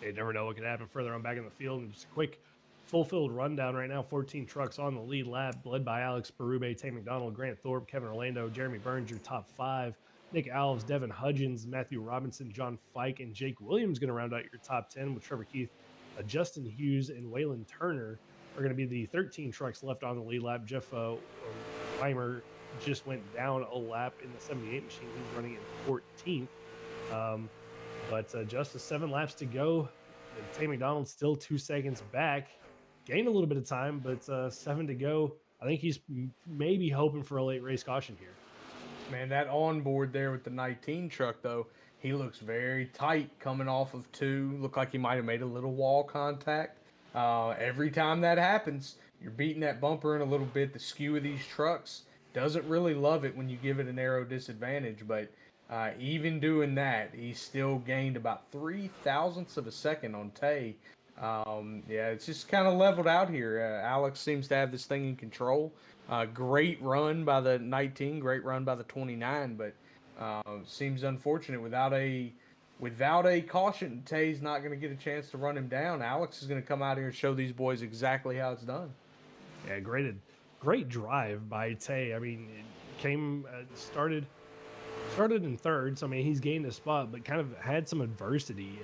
You never know what could happen further on back in the field. And just a quick full-field rundown right now. 14 trucks on the lead lap, led by Alex Berube, Tay McDonald, Grant Thorpe, Kevin Orlando, Jeremy Burns, your top 5. Nick Alves, Devin Hudgens, Matthew Robinson, John Fike, and Jake Williams going to round out your top 10 with Trevor Keith, Justin Hughes, and Waylon Turner are going to be the 13 trucks left on the lead lap. Jeff Weimer just went down a lap in the 78 machine. He's running in 14th. But just 7 laps to go. Tay McDonald still 2 seconds back. Gained a little bit of time, but 7 to go. I think he's maybe hoping for a late race caution here. Man, that onboard there with the 19 truck, though, he looks very tight coming off of 2. Looked like he might have made a little wall contact. Every time that happens, you're beating that bumper in a little bit. The skew of these trucks doesn't really love it when you give it an aero disadvantage, but even doing that, he still gained about 3 thousandths of a second on Tay. Yeah, it's just kind of leveled out here. Alex seems to have this thing in control. Great run by the 19, great run by the 29, but seems unfortunate without a caution. Tay's not going to get a chance to run him down. Alex is going to come out here and show these boys exactly how it's done. Yeah, great drive by Tay. I mean, it came started in third, so I mean he's gained a spot, but kind of had some adversity.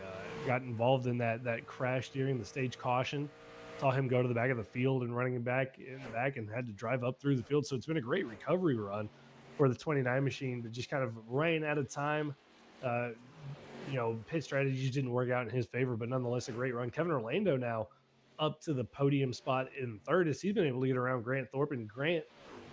Got involved in that crash during the stage caution. Saw him go to the back of the field and running back in the back, and had to drive up through the field. So it's been a great recovery run for the 29 machine, but just kind of ran out of time. Pit strategies didn't work out in his favor, but nonetheless a great run. Kevin Orlando now up to the podium spot in third as he's been able to get around Grant Thorpe. And Grant,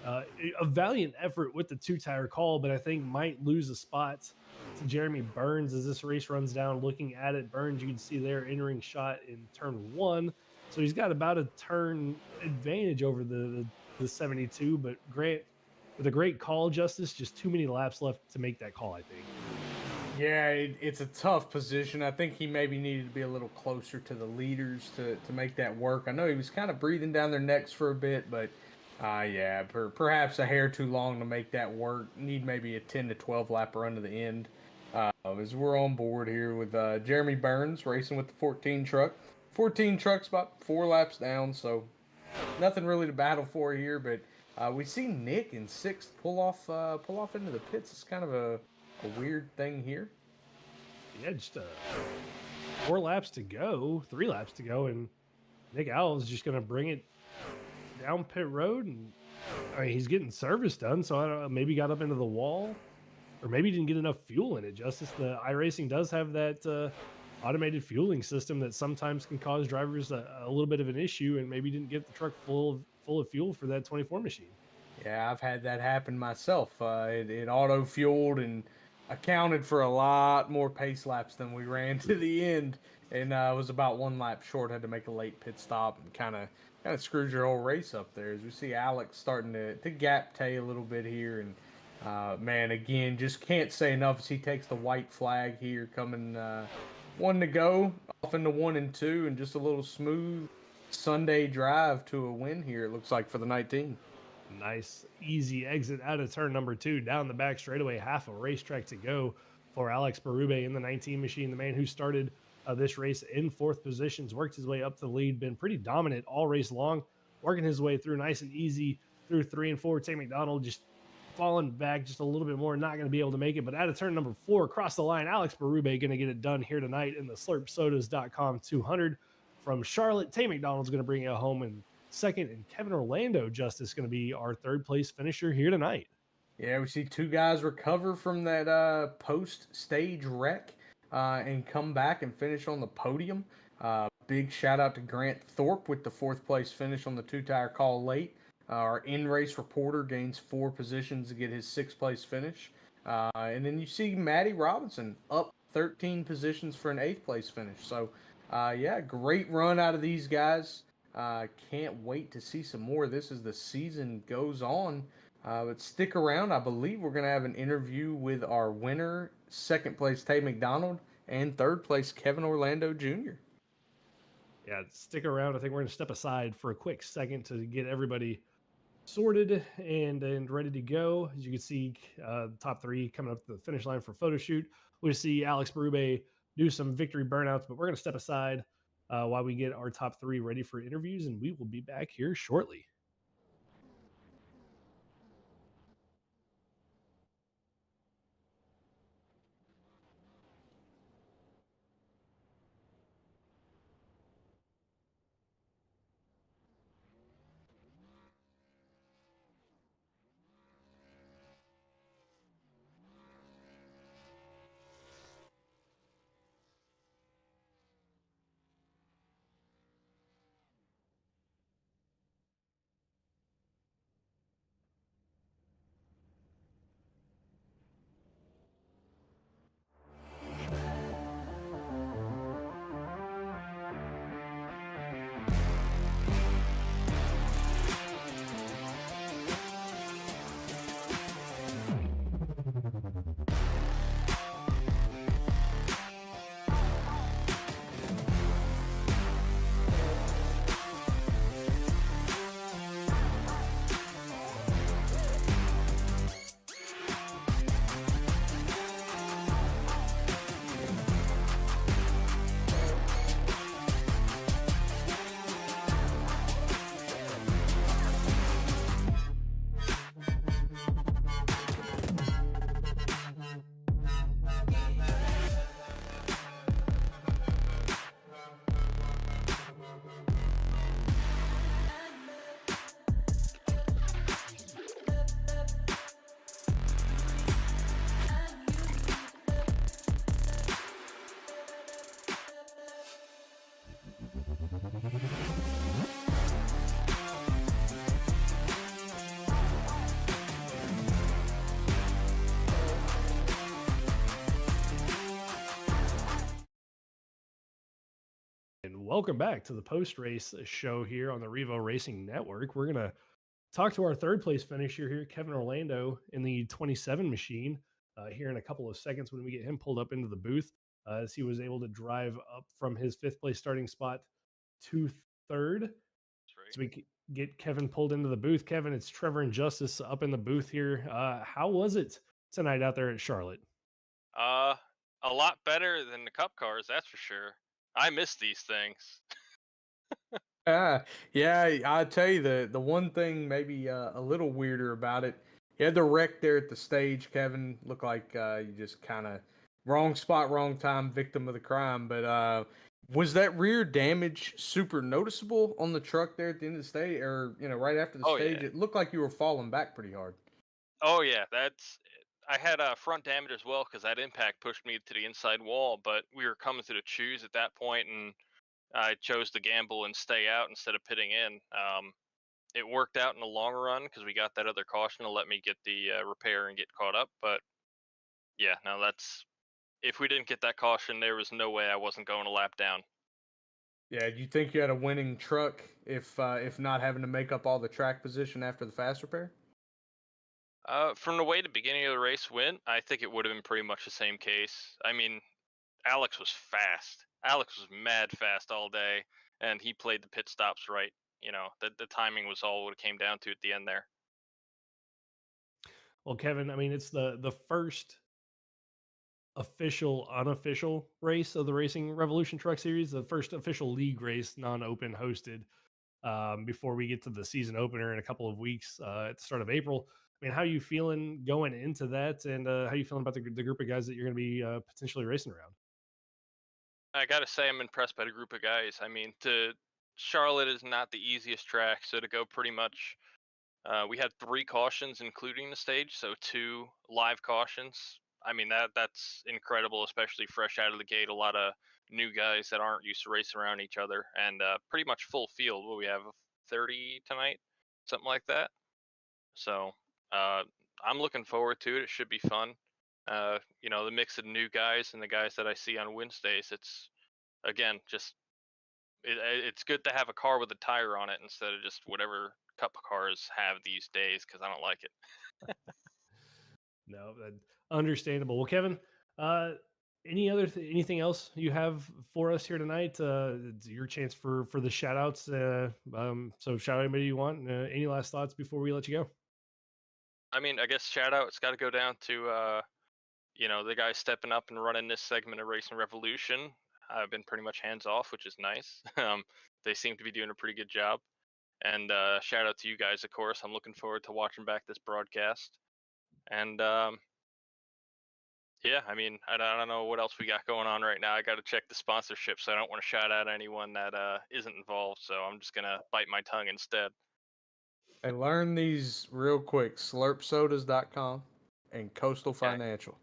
a valiant effort with the 2-tire call, but I think might lose a spot to Jeremy Burns as this race runs down. Looking at it, Burns, you can see there entering shot in turn 1. So he's got about a turn advantage over the 72, but Grant with a great call, Justice, just too many laps left to make that call, I think. Yeah, it's a tough position. I think he maybe needed to be a little closer to the leaders to make that work. I know he was kind of breathing down their necks for a bit, but yeah, perhaps a hair too long to make that work. Need maybe a 10 to 12 lap run to the end. As we're on board here with Jeremy Burns racing with the 14 truck. 14 trucks about 4 laps down, so nothing really to battle for here. But we see Nick in 6th pull off into the pits. It's kind of a weird thing here. Yeah, just 4 laps to go, 3 laps to go, and Nick Alves is just going to bring it down pit road. And I mean, he's getting service done, so I don't know, maybe got up into the wall, or maybe didn't get enough fuel in it. Justice, the iRacing does have that automated fueling system that sometimes can cause drivers a little bit of an issue, and maybe didn't get the truck full of fuel for that 24 machine. Yeah, I've had that happen myself. It auto fueled, and accounted for a lot more pace laps than we ran to the end, and was about 1 lap short. Had to make a late pit stop and kind of screwed your whole race up there. As we see Alex starting to gap Tay a little bit here, and man, again, just can't say enough as he takes the white flag here, coming one to go off into 1 and 2, and just a little smooth Sunday drive to a win here. It looks like for the 19. Nice, easy exit out of turn number 2, down the back straightaway, half a racetrack to go for Alex Berube in the 19 machine. The man who started this race in 4th positions, worked his way up to the lead, been pretty dominant all race long, working his way through nice and easy through 3 and 4. Tay McDonald just falling back just a little bit more, not going to be able to make it. But out of turn number 4, across the line, Alex Berube going to get it done here tonight in the slurpsodas.com 200 from Charlotte. Tay McDonald's going to bring it home in second, and Kevin Orlando Justice going to be our 3rd place finisher here tonight. Yeah, we see 2 guys recover from that post-stage wreck and come back and finish on the podium. Big shout out to Grant Thorpe with the 4th place finish on the 2-tire call late. Our in-race reporter gains 4 positions to get his 6th place finish. And then you see Maddie Robinson up 13 positions for an 8th place finish. So, yeah, great run out of these guys. Can't wait to see some more of this as the season goes on. But stick around. I believe we're going to have an interview with our winner, 2nd place Tay McDonald, and 3rd place Kevin Orlando Jr. Yeah, stick around. I think we're going to step aside for a quick second to get everybody sorted and ready to go. As you can see, the top 3 coming up to the finish line for photo shoot. We see Alex Berube do some victory burnouts, but we're going to step aside while we get our top 3 ready for interviews, and we will be back here shortly. And welcome back to the post-race show here on the Revo Racing Network. We're going to talk to our 3rd place finisher here, Kevin Orlando, in the 27 machine here in a couple of seconds when we get him pulled up into the booth, as he was able to drive up from his 5th place starting spot to 3rd. That's right. So we get Kevin pulled into the booth. Kevin, it's Trevor and Justice up in the booth here. How was it tonight out there at Charlotte? A lot better than the Cup cars, that's for sure. I miss these things. Yeah, I tell you the one thing maybe a little weirder about it. You had the wreck there at the stage, Kevin. Looked like you just kind of wrong spot, wrong time, victim of the crime. But was that rear damage super noticeable on the truck there at the end of the stage, or right after the stage? Yeah. It looked like you were falling back pretty hard. Oh yeah, I had front damage as well because that impact pushed me to the inside wall. But we were coming to the choose at that point, and I chose to gamble and stay out instead of pitting in. It worked out in the long run because we got that other caution to let me get the repair and get caught up. But yeah, no, that's if we didn't get that caution, there was no way I wasn't going a lap down. Yeah, do you think you had a winning truck if not having to make up all the track position after the fast repair? From the way the beginning of the race went, I think it would have been pretty much the same case. I mean, Alex was fast. Alex was mad fast all day, and he played the pit stops right. You know, the timing was all what it came down to at the end there. Well, Kevin, I mean, it's the first official unofficial race of the Racing Revolution Truck Series, the first official league race, non-open hosted, before we get to the season opener in a couple of weeks at the start of April. I mean, how you feeling going into that, and how you feeling about the group of guys that you're going to be potentially racing around? I gotta say, I'm impressed by the group of guys. I mean, to Charlotte is not the easiest track, so to go pretty much, we had 3 cautions, including the stage, so 2 live cautions. I mean, that's incredible, especially fresh out of the gate. A lot of new guys that aren't used to racing around each other, and pretty much full field. What we have 30 tonight, something like that. So uh, I'm looking forward to it. It should be fun. You know, the mix of new guys and the guys that I see on Wednesdays. It's again just it's good to have a car with a tire on it instead of just whatever cup cars have these days because I don't like it. No, understandable. Well, Kevin, uh, anything else you have for us here tonight? It's your chance for the shout outs. So shout out anybody you want. Any last thoughts before we let you go? I mean, I guess shout out. It's got to go down to you know, the guys stepping up and running this segment of Racing Revolution. I've been pretty much hands off, which is nice. They seem to be doing a pretty good job. And shout out to you guys, of course. I'm looking forward to watching back this broadcast. And yeah, I mean, I don't know what else we got going on right now. I got to check the sponsorship, so I don't want to shout out anyone that isn't involved. So I'm just gonna bite my tongue instead. And learn these real quick: slurpsodas.com and Coastal Okay. Financial.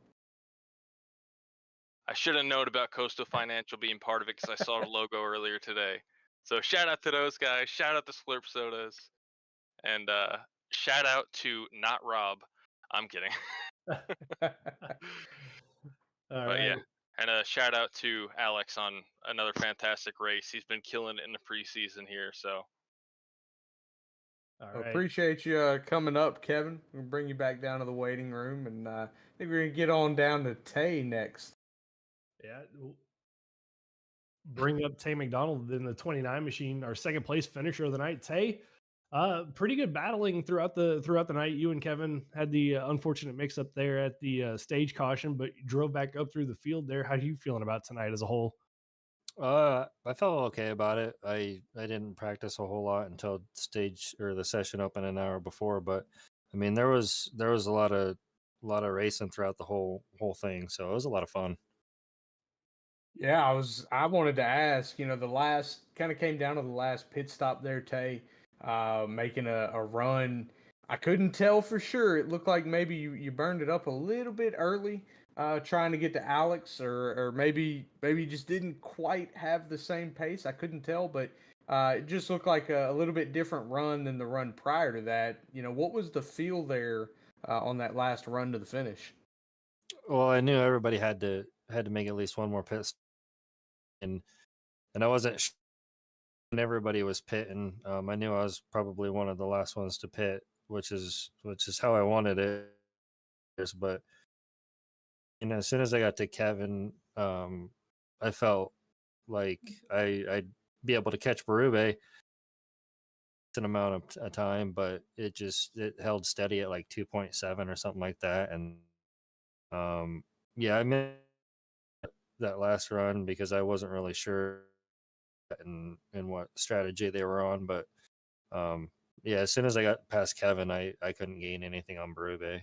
I should have known about Coastal Financial being part of it because I saw the logo earlier today. So shout out to those guys. Shout out to Slurp Sodas, and shout out to not Rob. I'm kidding. All But yeah, right. and a shout out to Alex on another fantastic race. He's been killing it in the preseason here. So All Well, right. appreciate you coming up, Kevin. We'll bring you back down to the waiting room, and I think we're gonna get on down to Tay next. Yeah. Bring up Tay McDonald in the 29 machine, our second place finisher of the night. Tay, pretty good battling throughout the night. You and Kevin had the unfortunate mix up there at the stage caution, but you drove back up through the field there. How are you feeling about tonight as a whole? I felt okay about it. I didn't practice a whole lot until stage or the session opened an hour before, but I mean there was a lot of racing throughout the whole thing, so it was a lot of fun. Yeah, I wanted to ask, the last kind of came down to the last pit stop there, Tay, making a run. I couldn't tell for sure. It looked like maybe you burned it up a little bit early, trying to get to Alex, or maybe you just didn't quite have the same pace. I couldn't tell, but it just looked like a little bit different run than the run prior to that. What was the feel there on that last run to the finish? Well, I knew everybody had to make at least one more pit and I wasn't sure when everybody was pitting. I knew I was probably one of the last ones to pit, which is how I wanted it. But as soon as I got to Kevin, I felt like I'd be able to catch Berube an amount of time, but it held steady at like 2.7 or something like that. And yeah, I missed that last run because I wasn't really sure in what strategy they were on, but yeah, as soon as I got past Kevin, I couldn't gain anything on Berube.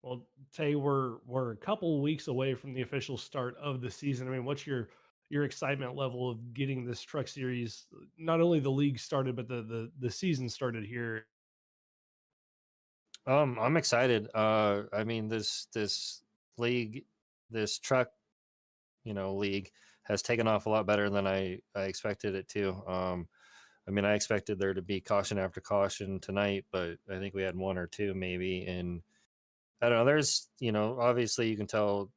Well, Tay, we're a couple weeks away from the official start of the season. I mean, what's your excitement level of getting this truck series, not only the league started, but the season started here? I'm excited. I mean, this league, this truck, league has taken off a lot better than I expected it to. I mean, I expected there to be caution after caution tonight, but I think we had one or two maybe, and I don't know. There's, obviously you can tell,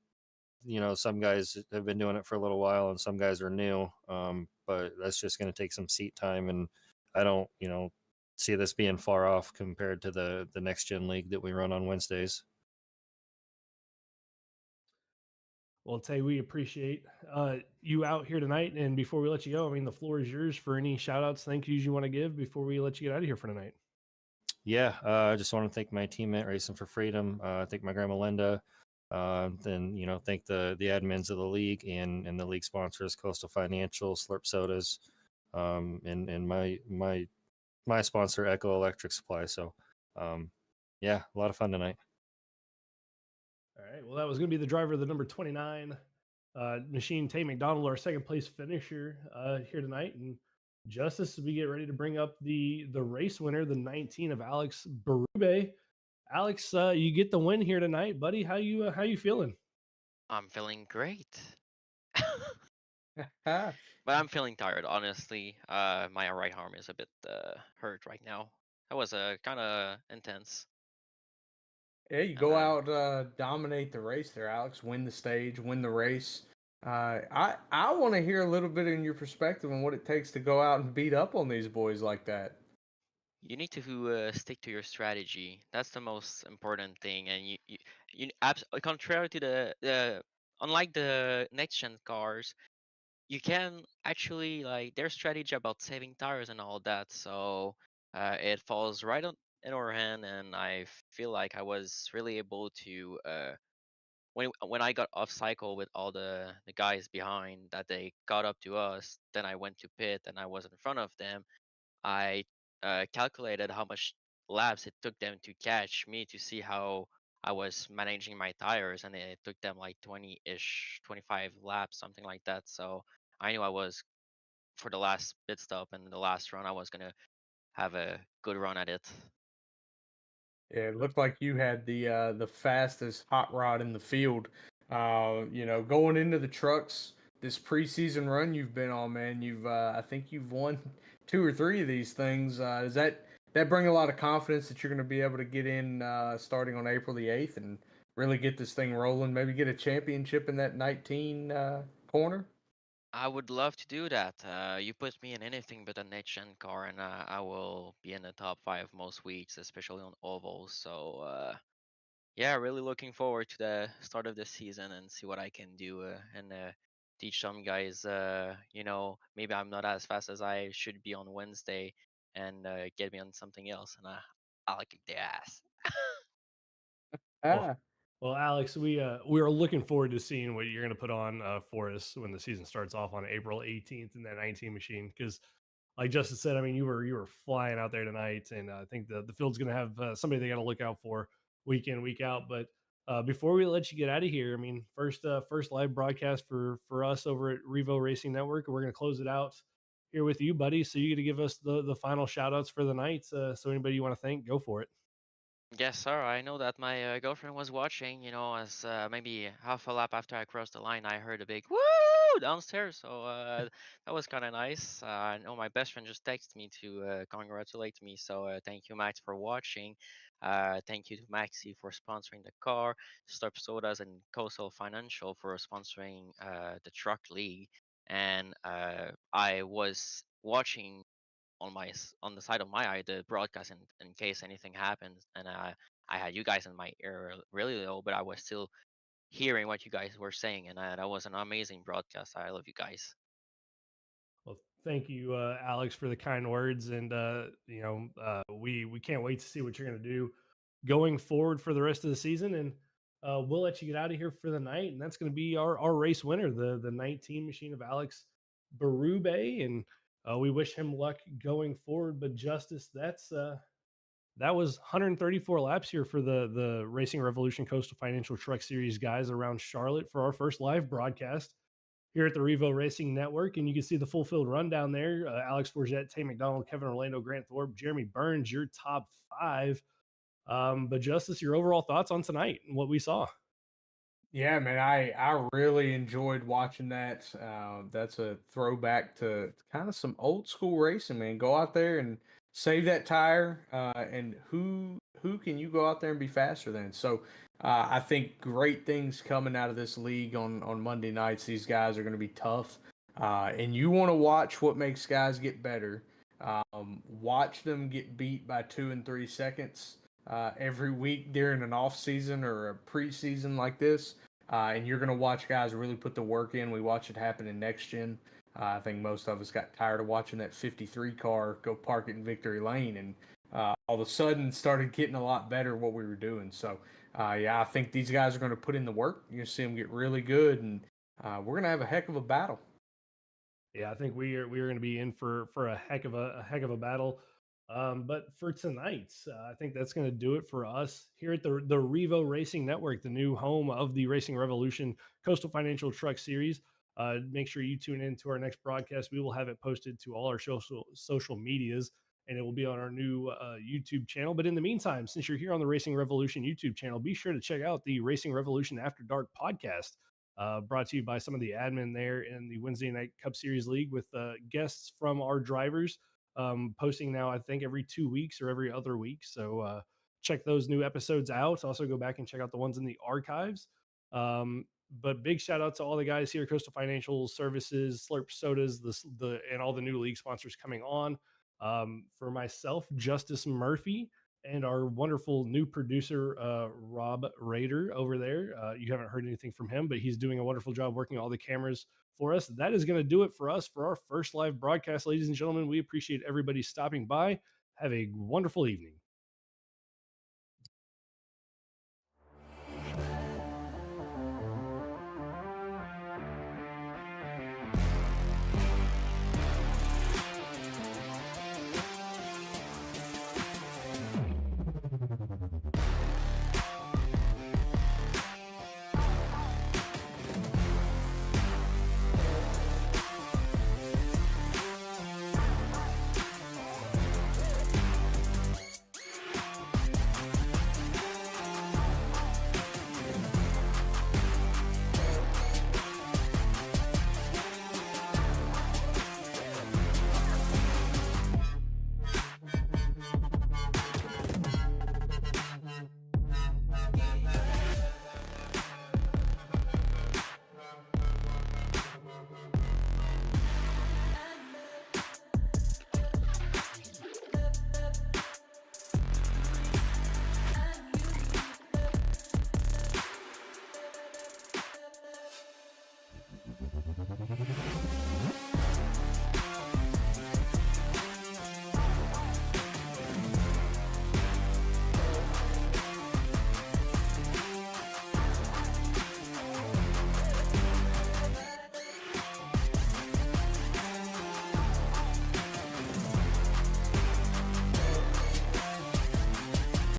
some guys have been doing it for a little while and some guys are new. But that's just going to take some seat time. And I don't, see this being far off compared to the next gen league that we run on Wednesdays. Well, Tay, we appreciate you out here tonight. And before we let you go, I mean, the floor is yours for any shout outs, thank yous you want to give before we let you get out of here for tonight. Yeah, I just want to thank my team at Racing for Freedom. Thank my grandma Linda. Then thank the admins of the league and the league sponsors, Coastal Financial, Slurp Sodas, and my sponsor, Echo Electric Supply. So, yeah, a lot of fun tonight. All right. Well, that was going to be the driver of the number 29 machine, Tay McDonald, our second place finisher here tonight. And Justice, we get ready to bring up the race winner, the 19 of Alex Berube. Alex, you get the win here tonight, buddy. How you feeling? I'm feeling great. Ah, But I'm feeling tired, honestly. My right arm is a bit hurt right now. That was kind of intense. yeah, you go Uh, out, dominate the race there, Alex. Win the stage, win the race. I want to hear a little bit in your perspective on what it takes to go out and beat up on these boys like that. You need to stick to your strategy. That's the most important thing. And contrary to unlike the next gen cars, you can actually like their strategy about saving tires and all that. So it falls right on in our hand, and I feel like I was really able to when I got off cycle with all the guys behind that they got up to us. Then I went to pit and I was in front of them. I calculated how much laps it took them to catch me to see how I was managing my tires, and it took them like 20-ish, 25 laps, something like that. So I knew I was for the last pit stop and the last run, I was gonna have a good run at it. Yeah, it looked like you had the fastest hot rod in the field. Going into the trucks this preseason run you've been on, man. I think you've won 2 or 3 of these things. Does that bring a lot of confidence that you're going to be able to get in starting on April the 8th and really get this thing rolling? Maybe get a championship in that 19 corner. I would love to do that. You put me in anything but a next-gen car, and I will be in the top 5 most weeks, especially on ovals. So yeah, really looking forward to the start of the season and see what I can do and teach some guys. Maybe I'm not as fast as I should be on Wednesday, and get me on something else, and I'll kick their ass. Well, Ah, well, Alex, we are looking forward to seeing what you're going to put on for us when the season starts off on April 18th in that 19 machine. Because, like Justin said, I mean, you were flying out there tonight, and I think the field's going to have somebody they got to look out for week in, week out. But before we let you get out of here, I mean, first live broadcast for us over at Revo Racing Network, and we're going to close it out here with you, buddy. So you get to give us the final shout outs for the night. So anybody you want to thank, go for it. Yes, sir. I know that my girlfriend was watching. As maybe half a lap after I crossed the line, I heard a big "woo" downstairs. So that was kind of nice. I know my best friend just texted me to congratulate me. So thank you, Max, for watching. Thank you to Maxi for sponsoring the car, Slurp Sodas, and Coastal Financial for sponsoring the truck league. And I was watching on the side of my eye the broadcast in case anything happens, and I had you guys in my ear really low, but I was still hearing what you guys were saying, and that was an amazing broadcast. I love you guys. Well, thank you, Alex, for the kind words, and we can't wait to see what you're going to do going forward for the rest of the season, and we'll let you get out of here for the night, and that's going to be our race winner, the 19 machine of Alex Berube, and we wish him luck going forward. But Justice, that was 134 laps here for the Racing Revolution Coastal Financial Truck Series guys around Charlotte for our first live broadcast here at the Revo Racing Network. And you can see the full field rundown there. Alex Forget, Tay McDonald, Kevin Orlando, Grant Thorpe, Jeremy Burns, your top 5. But Justice, your overall thoughts on tonight and what we saw? yeah, man, I really enjoyed watching that. That's a throwback to kind of some old school racing, man. Go out there and save that tire, and who can you go out there and be faster than? So I think great things coming out of this league on Monday nights. These guys are going to be tough, and you want to watch what makes guys get better. Watch them get beat by 2 and 3 seconds every week during an off season or a preseason like this, and you're going to watch guys really put the work in. We watch it happen in next gen. I think most of us got tired of watching that 53 car go park it in Victory Lane, and all of a sudden started getting a lot better what we were doing. So, yeah, I think these guys are going to put in the work. You're going to see them get really good, and we're going to have a heck of a battle. Yeah, I think we are going to be in for a heck of a battle. But for tonight, I think that's going to do it for us here at the Revo Racing Network, the new home of the Racing Revolution Coastal Financial Truck Series. Make sure you tune in to our next broadcast. We will have it posted to all our social medias, and it will be on our new YouTube channel. But in the meantime, since you're here on the Racing Revolution YouTube channel, be sure to check out the Racing Revolution After Dark podcast, brought to you by some of the admin there in the Wednesday Night Cup Series League with guests from our drivers, posting now, I think, every 2 weeks or every other week. So check those new episodes out. Also, go back and check out the ones in the archives. But big shout out to all the guys here, Coastal Financial Services, Slurp Sodas, and all the new league sponsors coming on. For myself, Justice Murphy, and our wonderful new producer, Rob Rader over there. You haven't heard anything from him, but he's doing a wonderful job working all the cameras for us. That is going to do it for us for our first live broadcast, ladies and gentlemen. We appreciate everybody stopping by. Have a wonderful evening.